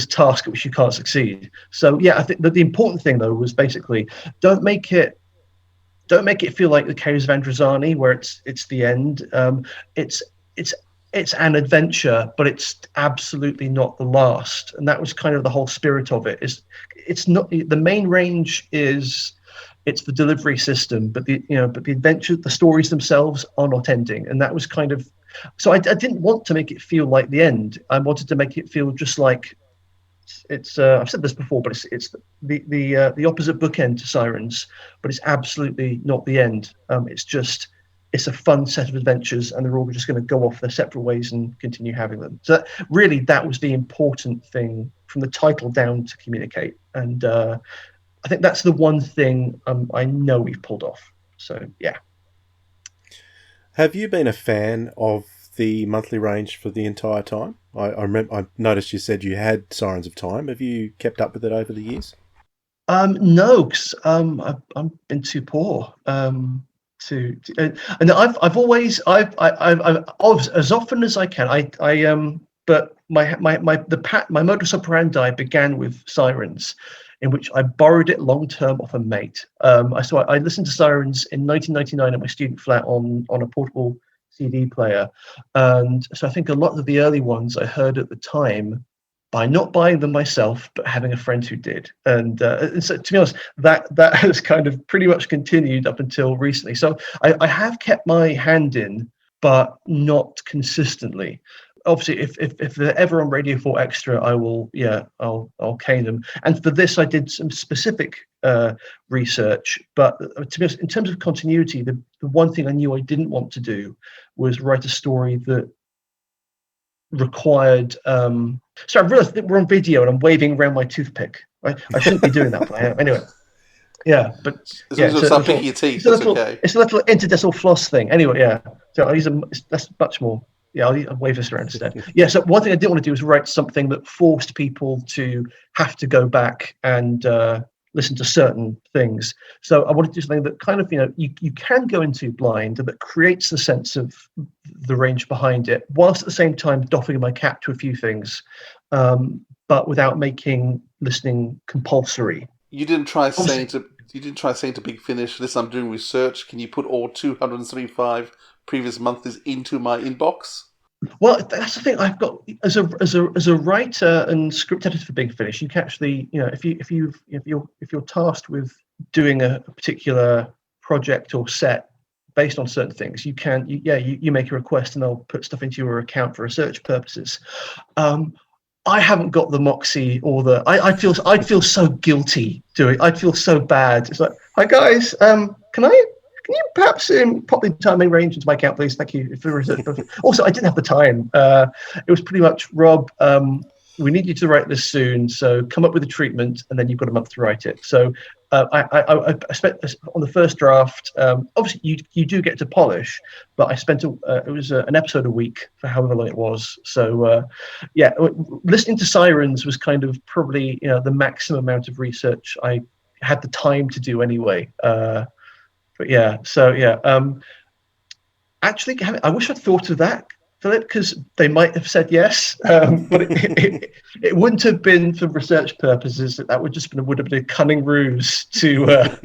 R: task at which you can't succeed. So yeah, I think that the important thing though was basically don't make it feel like the Caves of Androzani, where it's the end. It's an adventure, but it's absolutely not the last. And that was kind of the whole spirit of it. It's not the main range is it's the delivery system, but the adventure, the stories themselves are not ending. And that was kind of, so I didn't want to make it feel like the end. I wanted to make it feel just like it's I've said this before, but it's the opposite bookend to Sirens, but it's absolutely not the end. It's a fun set of adventures, and they're all just going to go off their separate ways and continue having them. So that was the important thing from the title down to communicate. And I think that's the one thing I know we've pulled off. So, yeah.
D: Have you been a fan of the monthly range for the entire time? I noticed you said you had Sirens of Time. Have you kept up with it over the years?
R: No, because I've been too poor. And I've always as often as I can but my modus operandi began with Sirens, in which I borrowed it long term off a mate. I listened to Sirens in 1999 at my student flat on a portable CD player, and so I think a lot of the early ones I heard at the time by not buying them myself, but having a friend who did. And so, to be honest, that has kind of pretty much continued up until recently. So I have kept my hand in, but not consistently. Obviously, if they're ever on Radio 4 Extra, I'll cane them. And for this, I did some specific research. But to be honest, in terms of continuity, the one thing I knew I didn't want to do was write a story that required so I realized that we're on video and I'm waving around my toothpick. I shouldn't be doing that, but I am. Anyway, yeah, but
E: as long as you start picking your teeth, it's okay.
R: It's a little interdecimal floss thing. Anyway, yeah. So I use that's much more. Yeah, I'll wave this around instead. Yeah. So one thing I didn't want to do was write something that forced people to have to go back and listen to certain things. So I wanted to do something that kind of, you can go into blind, that creates the sense of the range behind it, whilst at the same time doffing my cap to a few things, but without making listening compulsory.
E: You didn't try saying to Big Finish, listen, I'm doing research, can you put all 275 previous months into my inbox?
R: Well, that's the thing. I've got as a writer and script editor for Big Finish, you can actually, if you're tasked with doing a particular project or set based on certain things, you can you make a request and they'll put stuff into your account for research purposes. I haven't got the moxie or I'd feel so guilty doing. I'd feel so bad. It's like, hi guys, can you perhaps pop the timing range into my account, please? Thank you. For research. Also, I didn't have the time. It was pretty much, Rob, we need you to write this soon, so come up with a treatment, and then you've got a month to write it. So I spent on the first draft. Obviously, you do get to polish, but I spent it was an episode a week for however long it was. So listening to Sirens was kind of probably the maximum amount of research I had the time to do anyway. But yeah, so yeah. Actually, I wish I'd thought of that, Philip, because they might have said yes, but it wouldn't have been for research purposes. That would have been a cunning ruse to.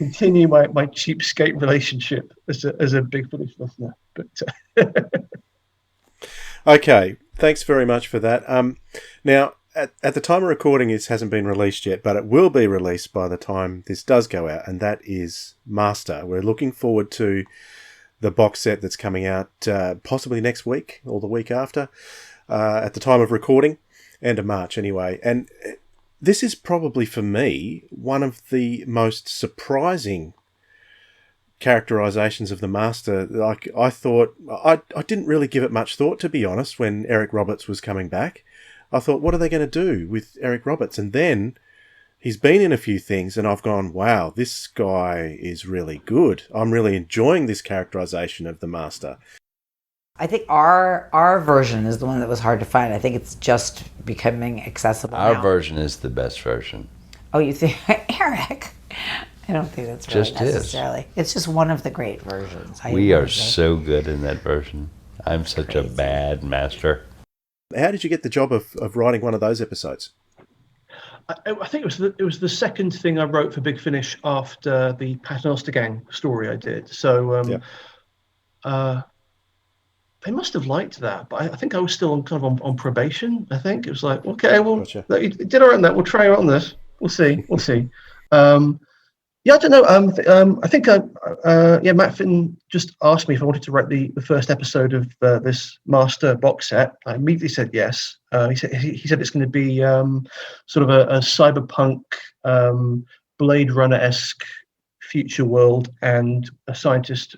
R: continue my cheapskate relationship as a Big Finish listener. But
D: Okay, thanks very much for that. Now, at the time of recording, this hasn't been released yet, but it will be released by the time this does go out, and that is Master. We're looking forward to the box set that's coming out possibly next week or the week after, at the time of recording, end of March anyway. And this is probably, for me, one of the most surprising characterizations of the Master. Like, I thought, I didn't really give it much thought, to be honest, when Eric Roberts was coming back. I thought, what are they going to do with Eric Roberts? And then he's been in a few things, and I've gone, wow, this guy is really good. I'm really enjoying this characterization of the Master.
C: I think our version is the one that was hard to find. I think it's just becoming accessible
B: Our
C: now.
B: version is the best version.
C: Oh, you think, Eric? I don't think that's really
B: Just is.
C: necessarily. It's just one of the great versions.
B: We are so good in that version. I'm such a bad master.
D: How did you get the job of writing one of those episodes?
R: I think it was the second thing I wrote for Big Finish after the Paternoster Gang story I did. So they must have liked that, but I think I was still on probation. I think it was like, okay, well,
D: Gotcha.
R: you did all right on that. We'll try you on this. We'll see. Yeah, I don't know. I think Matt Finn just asked me if I wanted to write the first episode of this Master box set. I immediately said yes. He said it's going to be sort of a cyberpunk, Blade Runner-esque future world, and a scientist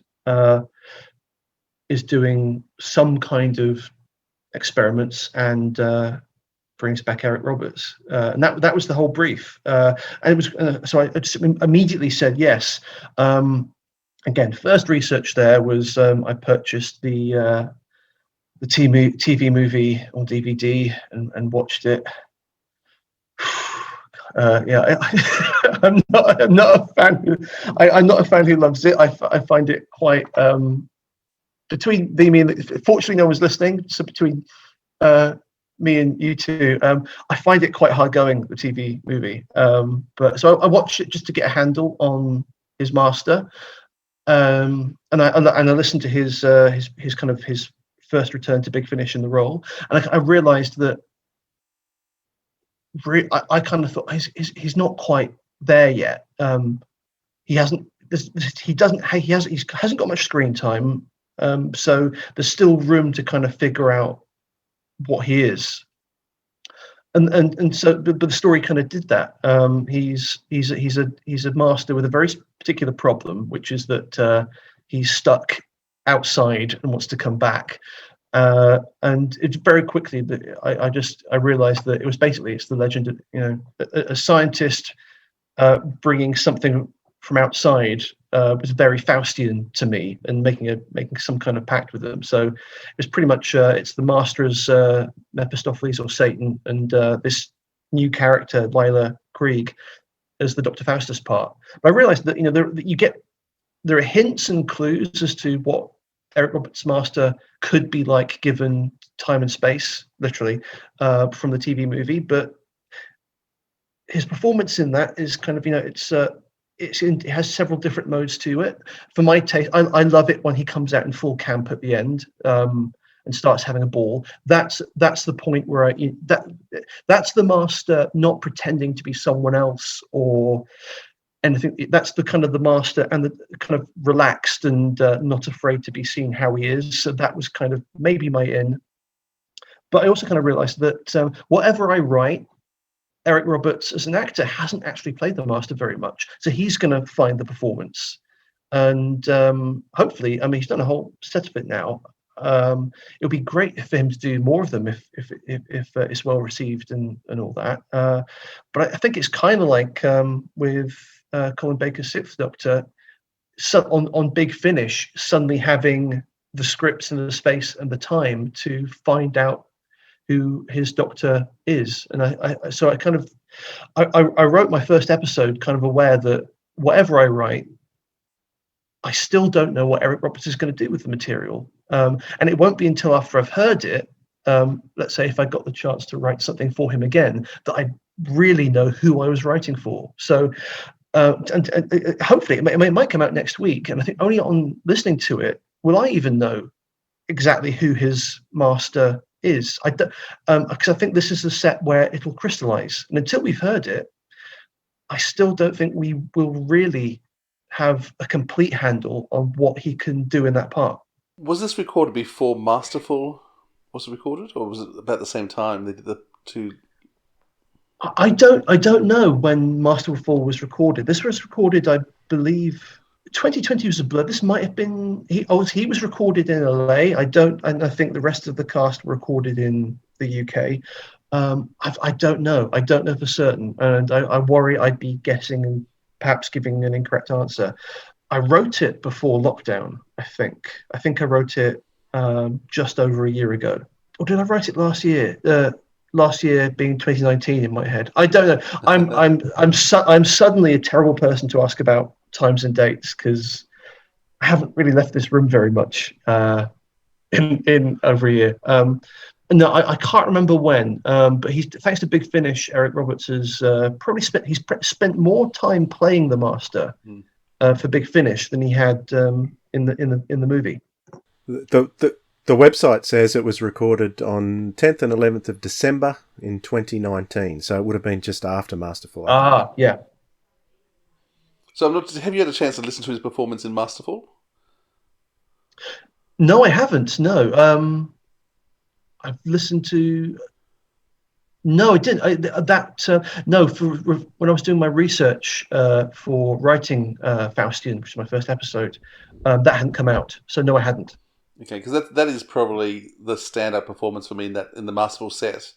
R: is doing some kind of experiments and brings back Eric Roberts, and that was the whole brief. And it was so I just immediately said yes. Again, first research there was I purchased the TV movie on DVD and watched it. I'm not a fan. I'm not a fan who loves it. I find it quite between me and fortunately no one's listening. So between me and you two, I find it quite hard going, the TV movie. But so I watched it just to get a handle on his Master, and I listened to his kind of his first return to Big Finish in the role, and I realised that I kind of thought he's not quite there yet. He hasn't got much screen time, so there's still room to kind of figure out what he is, and so but the story kind of did that. He's a master with a very particular problem, which is that he's stuck outside and wants to come back, and it's very quickly that I realized that it's the legend of, a scientist bringing something from outside was very Faustian to me, and making some kind of pact with them. So it's pretty much it's the Master as Mephistopheles or Satan, and this new character Lila Krieg as the Dr. Faustus part. But I realized that there are hints and clues as to what Eric Roberts' Master could be like given time and space, literally, from the TV movie. But his performance in that is kind of, it has several different modes to it. For my taste, I love it when he comes out in full camp at the end and starts having a ball. That's the point where that's the Master not pretending to be someone else or anything. That's the kind of the Master and the kind of relaxed and not afraid to be seen how he is. So that was kind of maybe my in. But I also kind of realized that whatever I write, Eric Roberts as an actor hasn't actually played the Master very much, so he's going to find the performance, and hopefully, he's done a whole set of it now. It'll be great for him to do more of them if it's well received and all that. But I think it's kind of like with Colin Baker's Sixth Doctor, so on Big Finish, suddenly having the scripts and the space and the time to find out who his Doctor is. And I wrote my first episode kind of aware that whatever I write, I still don't know what Eric Roberts is going to do with the material. And it won't be until after I've heard it, let's say if I got the chance to write something for him again, that I really know who I was writing for. So and hopefully it might come out next week. And I think only on listening to it will I even know exactly who his master is. Because I think this is the set where it will crystallize. And until we've heard it, I still don't think we will really have a complete handle on what he can do in that part.
E: Was this recorded before Masterful was recorded, or was it about the same time they did the two?
R: I don't know when Masterful was recorded. This was recorded, I believe, 2020 was a blur. This might have been he was recorded in LA. I think the rest of the cast were recorded in the UK. I don't know. I don't know for certain, and I worry I'd be guessing and perhaps giving an incorrect answer. I wrote it before lockdown. I think I wrote it just over a year ago, or did I write it last year? Last year being 2019 in my head. I don't know. I'm suddenly a terrible person to ask about times and dates because I haven't really left this room very much in over a year. No, I can't remember when. But thanks to Big Finish, Eric Roberts has probably spent more time playing the Master for Big Finish than he had in the movie.
D: The website says it was recorded on 10th and 11th of December in 2019, so it would have been just after Masterful.
R: Yeah.
E: So have you had a chance to listen to his performance in Masterful?
R: No, I haven't. No. I've listened to... No, I didn't. No, when I was doing my research for writing Faustian, which is my first episode, that hadn't come out. So no, I hadn't.
E: Okay, because that is probably the stand-up performance for me in the Masterful set.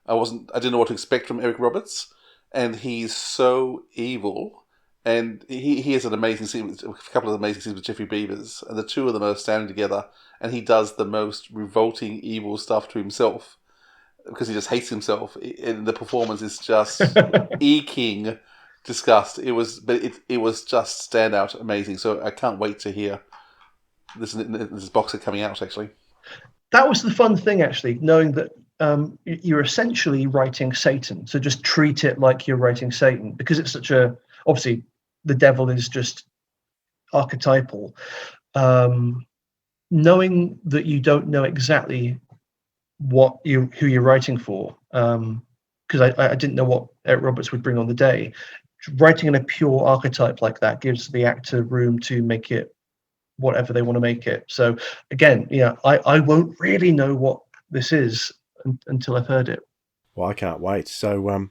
E: I didn't know what to expect from Eric Roberts, and he's so evil, and he has an amazing scene, a couple of amazing scenes with Jeffrey Beavers, and the two of them are standing together, and he does the most revolting, evil stuff to himself because he just hates himself, and the performance is just eking disgust. It was just standout amazing. So I can't wait to hear this box set coming out, actually.
R: That was the fun thing, actually, knowing that you're essentially writing Satan. So just treat it like you're writing Satan, because it's obviously the devil is just archetypal. Knowing that you don't know exactly who you're writing for, because I didn't know what Eric Roberts would bring on the day. Writing in a pure archetype like that gives the actor room to make it whatever they want to make it. So again, I won't really know what this is until I've heard it.
D: Well, I can't wait. So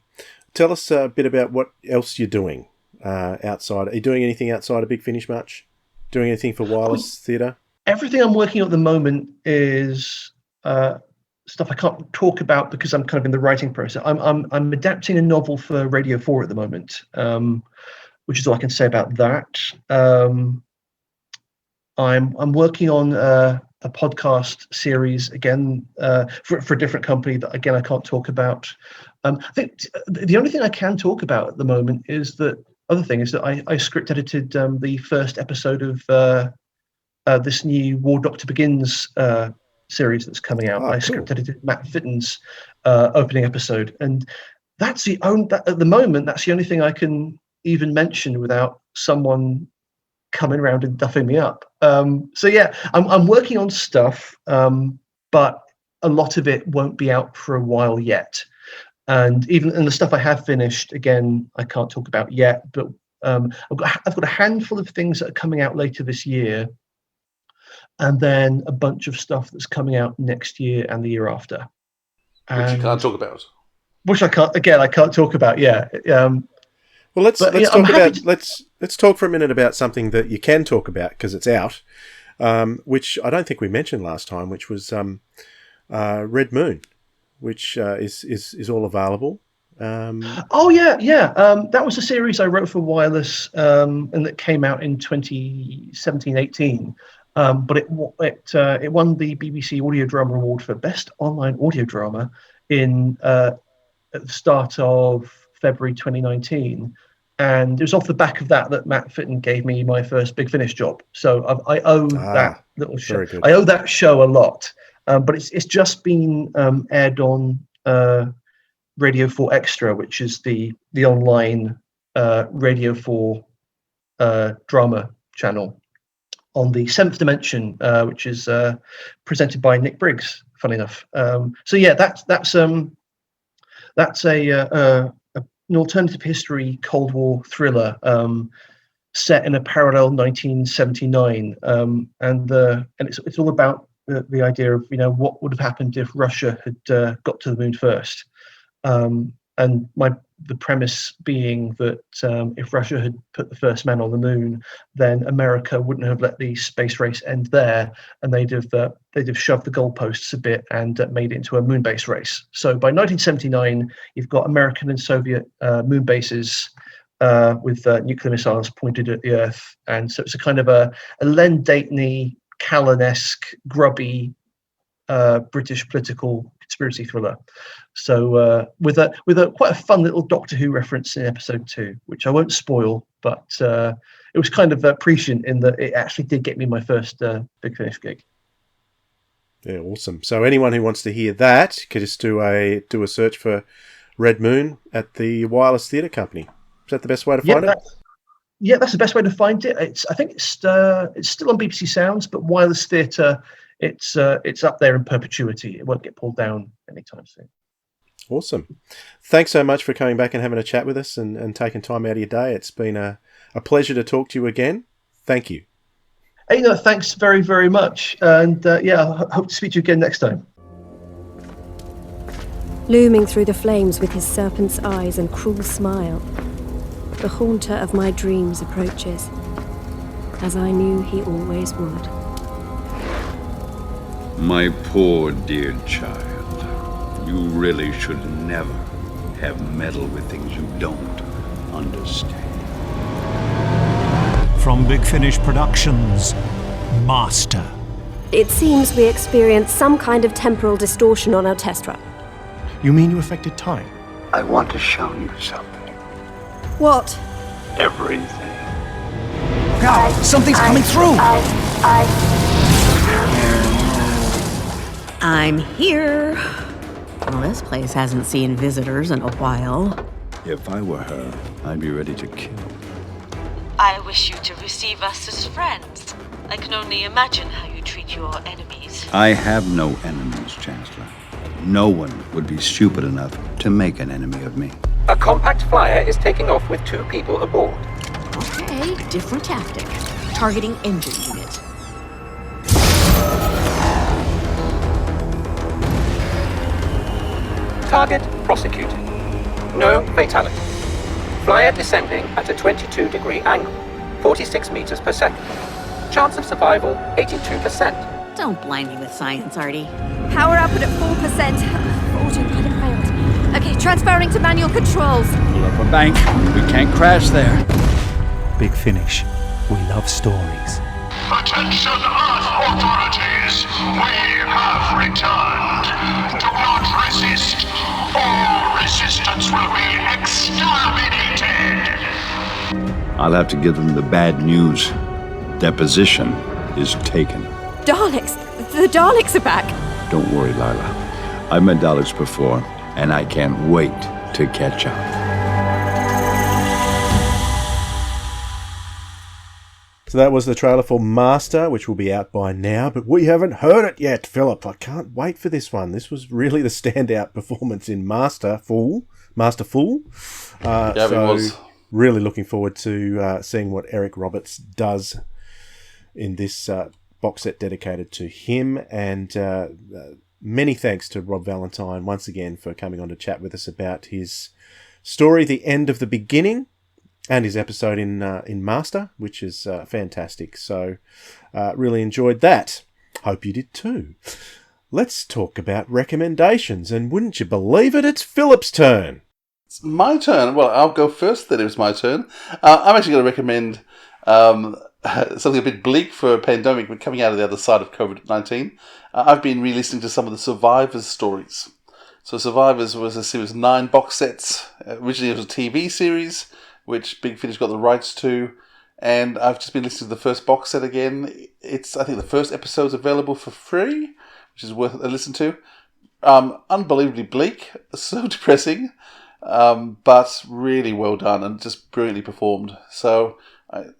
D: tell us a bit about what else you're doing outside. Are you doing anything outside of Big Finish much? Doing anything for Wireless Theatre?
R: Everything I'm working on at the moment is stuff I can't talk about because I'm kind of in the writing process. I'm adapting a novel for Radio 4 at the moment, which is all I can say about that. I'm working on a podcast series again for a different company that again I can't talk about. I think the only thing I can talk about at the moment is that I script edited the first episode of this new War Doctor Begins series that's coming out. I script edited Matt Fitton's opening episode, and at the moment that's the only thing I can even mention without someone coming around and duffing me up. So yeah, I'm working on stuff, but a lot of it won't be out for a while yet. And even the stuff I have finished, again, I can't talk about yet. But I've got a handful of things that are coming out later this year, and then a bunch of stuff that's coming out next year and the year after.
E: Which you can't talk about.
R: Which I can't talk about. Yeah.
D: Well, let's talk for a minute about something that you can talk about because it's out, which I don't think we mentioned last time, which was Red Moon, which is all available. That was a series I wrote for Wireless, and that came out in 2017-18. But it won the BBC Audio Drama Award for Best Online Audio Drama at the start of February 2019, and it was off the back of that Matt Fitton gave me my first Big Finish job. So I owe that little show. I owe that show a lot, but it's just been aired on Radio 4 Extra, which is the online
R: Radio 4 drama channel on the Seventh Dimension, which is presented by Nick Briggs. Funny enough, so yeah, that's an alternative history Cold War thriller set in a parallel 1979, and it's all about the idea of what would have happened if Russia had got to the moon first, and the premise being that if Russia had put the first man on the moon, then America wouldn't have let the space race end there, and they'd have shoved the goalposts a bit and made it into a moon-based race. So by 1979, you've got American and Soviet moon bases with nuclear missiles pointed at the Earth, and so it's a kind of a Len Dayton-y, Callan-esque, grubby British political conspiracy thriller. So with a quite a fun little Doctor Who reference in episode 2, which I won't spoil, but it was kind of prescient in that it actually did get me my first Big Finish gig.
D: Yeah, awesome. So anyone who wants to hear that could just do a search for Red Moon at the Wireless Theatre Company. Is that the best way to find it?
R: Yeah, that's the best way to find it. I think it's still on BBC Sounds, but Wireless Theatre, it's up there in perpetuity. It won't get pulled down anytime soon.
D: Awesome. Thanks so much for coming back and having a chat with us and taking time out of your day. It's been a pleasure to talk to you again. Thank you.
R: Hey, no, thanks very, very much. And I hope to speak to you again next time.
S: Looming through the flames with his serpent's eyes and cruel smile, the haunter of my dreams approaches, as I knew he always would.
T: My poor dear child, you really should never have meddled with things you don't understand.
F: From Big Finish Productions, Master.
S: It seems we experienced some kind of temporal distortion on our test run.
F: You mean you affected time?
T: I want to show you something.
S: What?
T: Everything.
F: Now, something's coming through!
U: I'm here. Well, this place hasn't seen visitors in a while.
T: If I were her, I'd be ready to kill.
V: I wish you to receive us as friends. I can only imagine how you treat your enemies.
T: I have no enemies, Chancellor. No one would be stupid enough to make an enemy of me.
W: A compact flyer is taking off with 2 people aboard.
U: Okay, different tactic. Targeting engine unit.
W: Target prosecuted. No fatality. Flyer descending at a 22-degree angle, 46 meters per second. Chance of survival, 82%.
U: Don't blind me with science, Artie.
X: Power output at 4%. Autopilot failed. Okay, transferring to manual controls.
Y: Pull up a bank. We can't crash there.
F: Big Finish. We love stories.
N: Attention Earth authorities! We have returned. Do not resist. All resistance will be exterminated.
T: I'll have to give them the bad news. Deposition is taken.
X: Daleks! The Daleks are back!
T: Don't worry, Lila. I've met Daleks before, and I can't wait to catch up.
D: So that was the trailer for Master, which will be out by now, but we haven't heard it yet, Philip. I can't wait for this one. This was really the standout performance in Masterful.
E: Yeah, it was.
D: Really looking forward to seeing what Eric Roberts does in this box set dedicated to him. And many thanks to Rob Valentine once again for coming on to chat with us about his story, The End of the Beginning, and his episode in Master, which is fantastic. So really enjoyed that. Hope you did too. Let's talk about recommendations, and wouldn't you believe it, it's Philip's turn.
E: It's my turn. Well, I'll go first then. It was my turn. I'm actually going to recommend something a bit bleak for a pandemic, but coming out of the other side of COVID-19. I've been re-listening to some of the Survivors stories. So Survivors was a series of 9 box sets. Originally it was a TV series, which Big Finish got the rights to. And I've just been listening to the first box set again. I think the first episode's available for free, which is worth a listen to. Unbelievably bleak, so depressing. But really well done and just brilliantly performed. So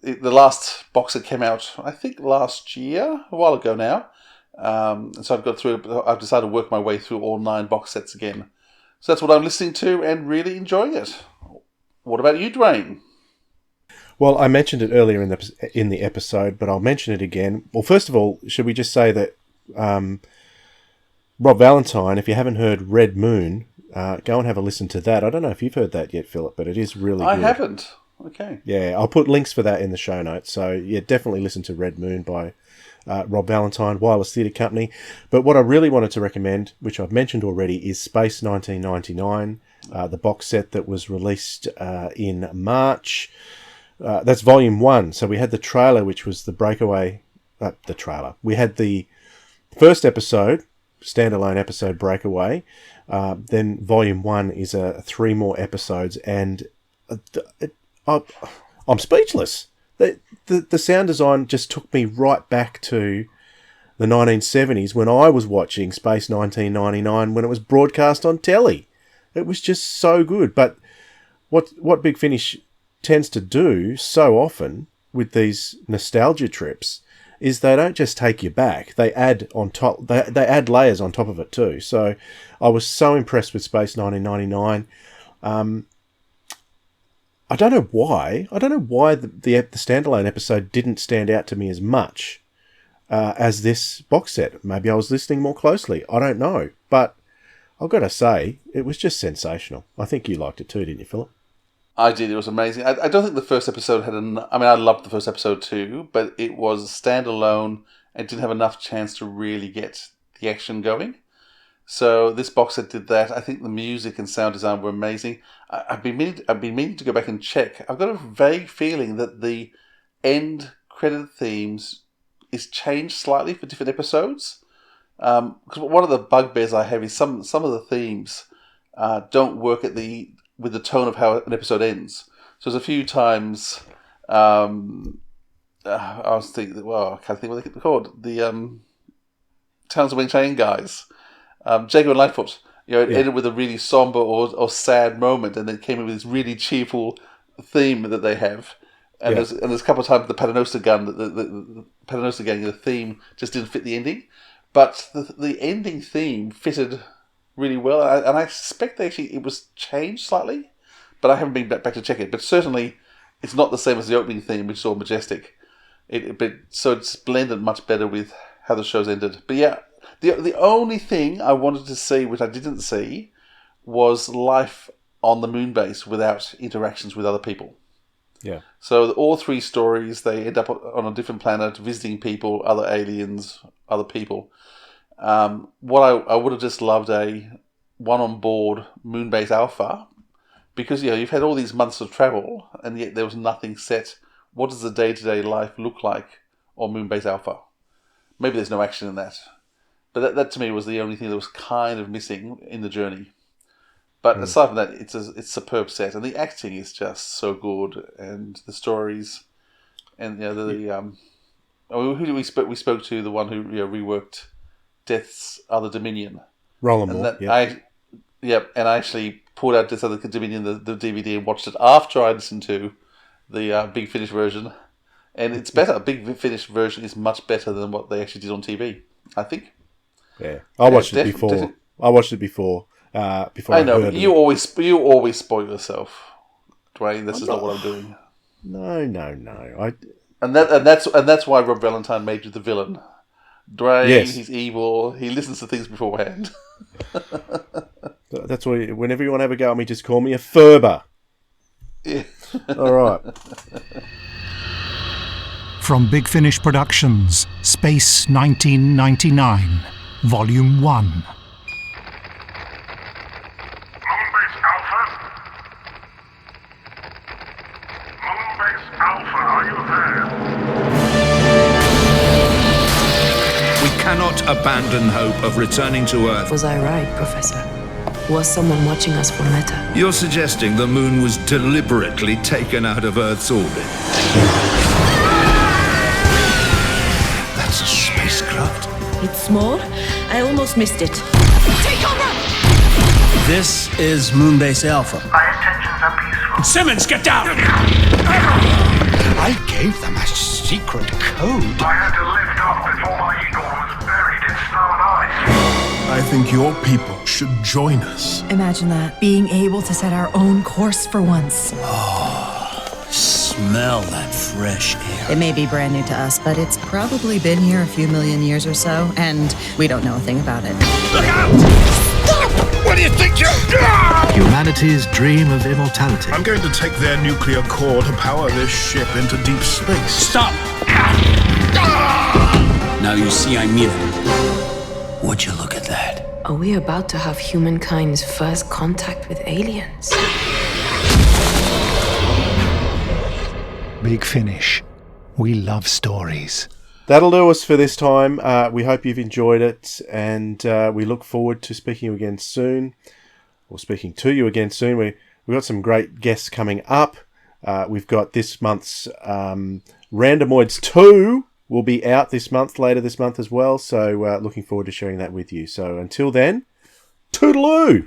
E: the last box set came out, I think, last year, a while ago now. So I've decided to work my way through all 9 box sets again. So that's what I'm listening to and really enjoying it. What about you, Dwayne?
D: Well, I mentioned it earlier in the episode, but I'll mention it again. Well, first of all, should we just say that Rob Valentine, if you haven't heard Red Moon, go and have a listen to that. I don't know if you've heard that yet, Philip, but it is really good.
E: I haven't. Okay.
D: Yeah, I'll put links for that in the show notes. So, yeah, definitely listen to Red Moon by Rob Valentine, Wireless Theatre Company. But what I really wanted to recommend, which I've mentioned already, is Space 1999, the box set that was released in March. That's Volume 1. So we had the trailer, which was the breakaway... the trailer. We had the first episode, standalone episode, Breakaway. Then Volume 1 is 3 more episodes, and I'm speechless. The sound design just took me right back to the 1970s when I was watching Space 1999 when it was broadcast on telly. It was just so good. But what Big Finish tends to do so often with these nostalgia trips is they don't just take you back. They add on top. They add layers on top of it too. So I was so impressed with Space 1999. I don't know why. I don't know why the standalone episode didn't stand out to me as much as this box set. Maybe I was listening more closely. I don't know. But I've got to say, it was just sensational. I think you liked it too, didn't you, Philip?
E: I did. It was amazing. I don't think the first episode had I loved the first episode too, but it was standalone and didn't have enough chance to really get the action going. So this box set did that. I think the music and sound design were amazing. I've been meaning to go back and check. I've got a vague feeling that the end credit themes is changed slightly for different episodes. Because one of the bugbears I have is some of the themes don't work with the tone of how an episode ends. So there's a few times I was thinking, well, I can't think what they're called. The Towns of Wing Chain guys. Jago and Lightfoot. It ended with a really somber or sad moment, and then came in with this really cheerful theme that they have. And there's a couple of times the Paternoster gun, the Paternoster gang, the theme just didn't fit the ending. But the ending theme fitted really well, and I suspect it was changed slightly, but I haven't been back to check it. But certainly, it's not the same as the opening theme, which is all majestic. So it's blended much better with how the show's ended. But yeah, the only thing I wanted to see, which I didn't see, was life on the moon base without interactions with other people.
D: Yeah.
E: So all 3 stories, they end up on a different planet, visiting people, other aliens, other people. What I would have just loved a one on board Moonbase Alpha, because you've had all these months of travel and yet there was nothing set. What does the day-to-day life look like on Moonbase Alpha? Maybe there's no action in that, but that to me was the only thing that was kind of missing in the journey. But aside from that, it's a superb set, and the acting is just so good, and the stories, and who did we spoke? We spoke to the one who reworked Death's Other Dominion.
D: Roland Moore,
E: and I actually pulled out Death's Other Dominion, the DVD, and watched it after I listened to the Big Finish version. And it's better. Big Finish version is much better than what they actually did on TV, I think.
D: Yeah. I watched it before. I watched it before I know, but
E: you always spoil yourself, Dwayne. This is not what I'm doing.
D: No.
E: And that's why Rob Valentine made you the villain. Dwayne, he's evil. He listens to things beforehand.
D: That's why. Whenever you want to have a go at me, just call me a Ferber.
E: Yeah.
D: All right.
F: From Big Finish Productions, Space 1999, Volume 1.
N: Moonbase Alpha? Moonbase Alpha, are you there?
G: We cannot abandon hope of returning to Earth.
A: Was I right, Professor? Was someone watching us from Meta?
G: You're suggesting the moon was deliberately taken out of Earth's orbit? That's a spacecraft.
A: It's small. I almost missed it.
X: Take cover!
H: This is Moonbase Alpha.
K: My intentions are peaceful.
H: Simmons, get down!
K: I gave them a secret code. I had to lift off before my ego was buried in snow and ice.
J: I think your people should join us.
M: Imagine that, being able to set our own course for once.
H: Smell that fresh air.
M: It may be brand new to us, but it's probably been here a few million years or so, and we don't know a thing about it.
K: Look out! Stop! What do you think you're doing?
O: Humanity's dream of immortality.
J: I'm going to take their nuclear core to power this ship into deep space.
H: Stop! Now you see I mean it. Would you look at that?
A: Are we about to have humankind's first contact with aliens?
F: Big Finish. We love stories.
D: That'll do us for this time. We hope you've enjoyed it, and we look forward to speaking to you again soon. We've got some great guests coming up. We've got this month's Randomoids 2 will be out later this month as well. So looking forward to sharing that with you. So until then, toodaloo!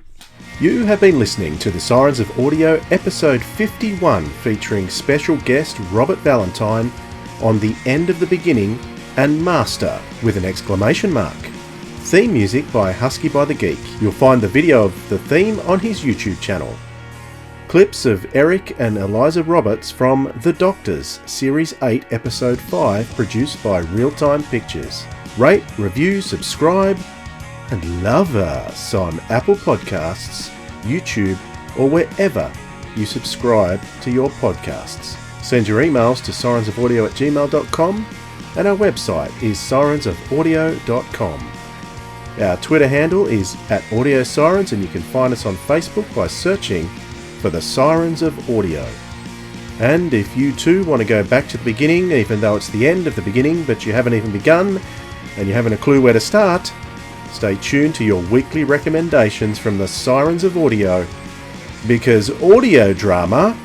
D: You have been listening to the Sirens of Audio episode 51, featuring special guest Robert Valentine on The End of the Beginning and Master with an exclamation mark. Theme music by Husky by the Geek. You'll find the video of the theme on his YouTube channel. Clips of Eric and Eliza Roberts from The Doctors, Series 8, Episode 5, produced by Real Time Pictures. Rate, review, subscribe, and love us on Apple Podcasts, YouTube, or wherever you subscribe to your podcasts. Send your emails to sirensofaudio@gmail.com, and our website is sirensofaudio.com. Our Twitter handle is @AudioSirens, and you can find us on Facebook by searching for the Sirens of Audio. And if you too want to go back to the beginning, even though it's the end of the beginning, but you haven't even begun, and you haven't a clue where to start, stay tuned to your weekly recommendations from the Sirens of Audio, because audio drama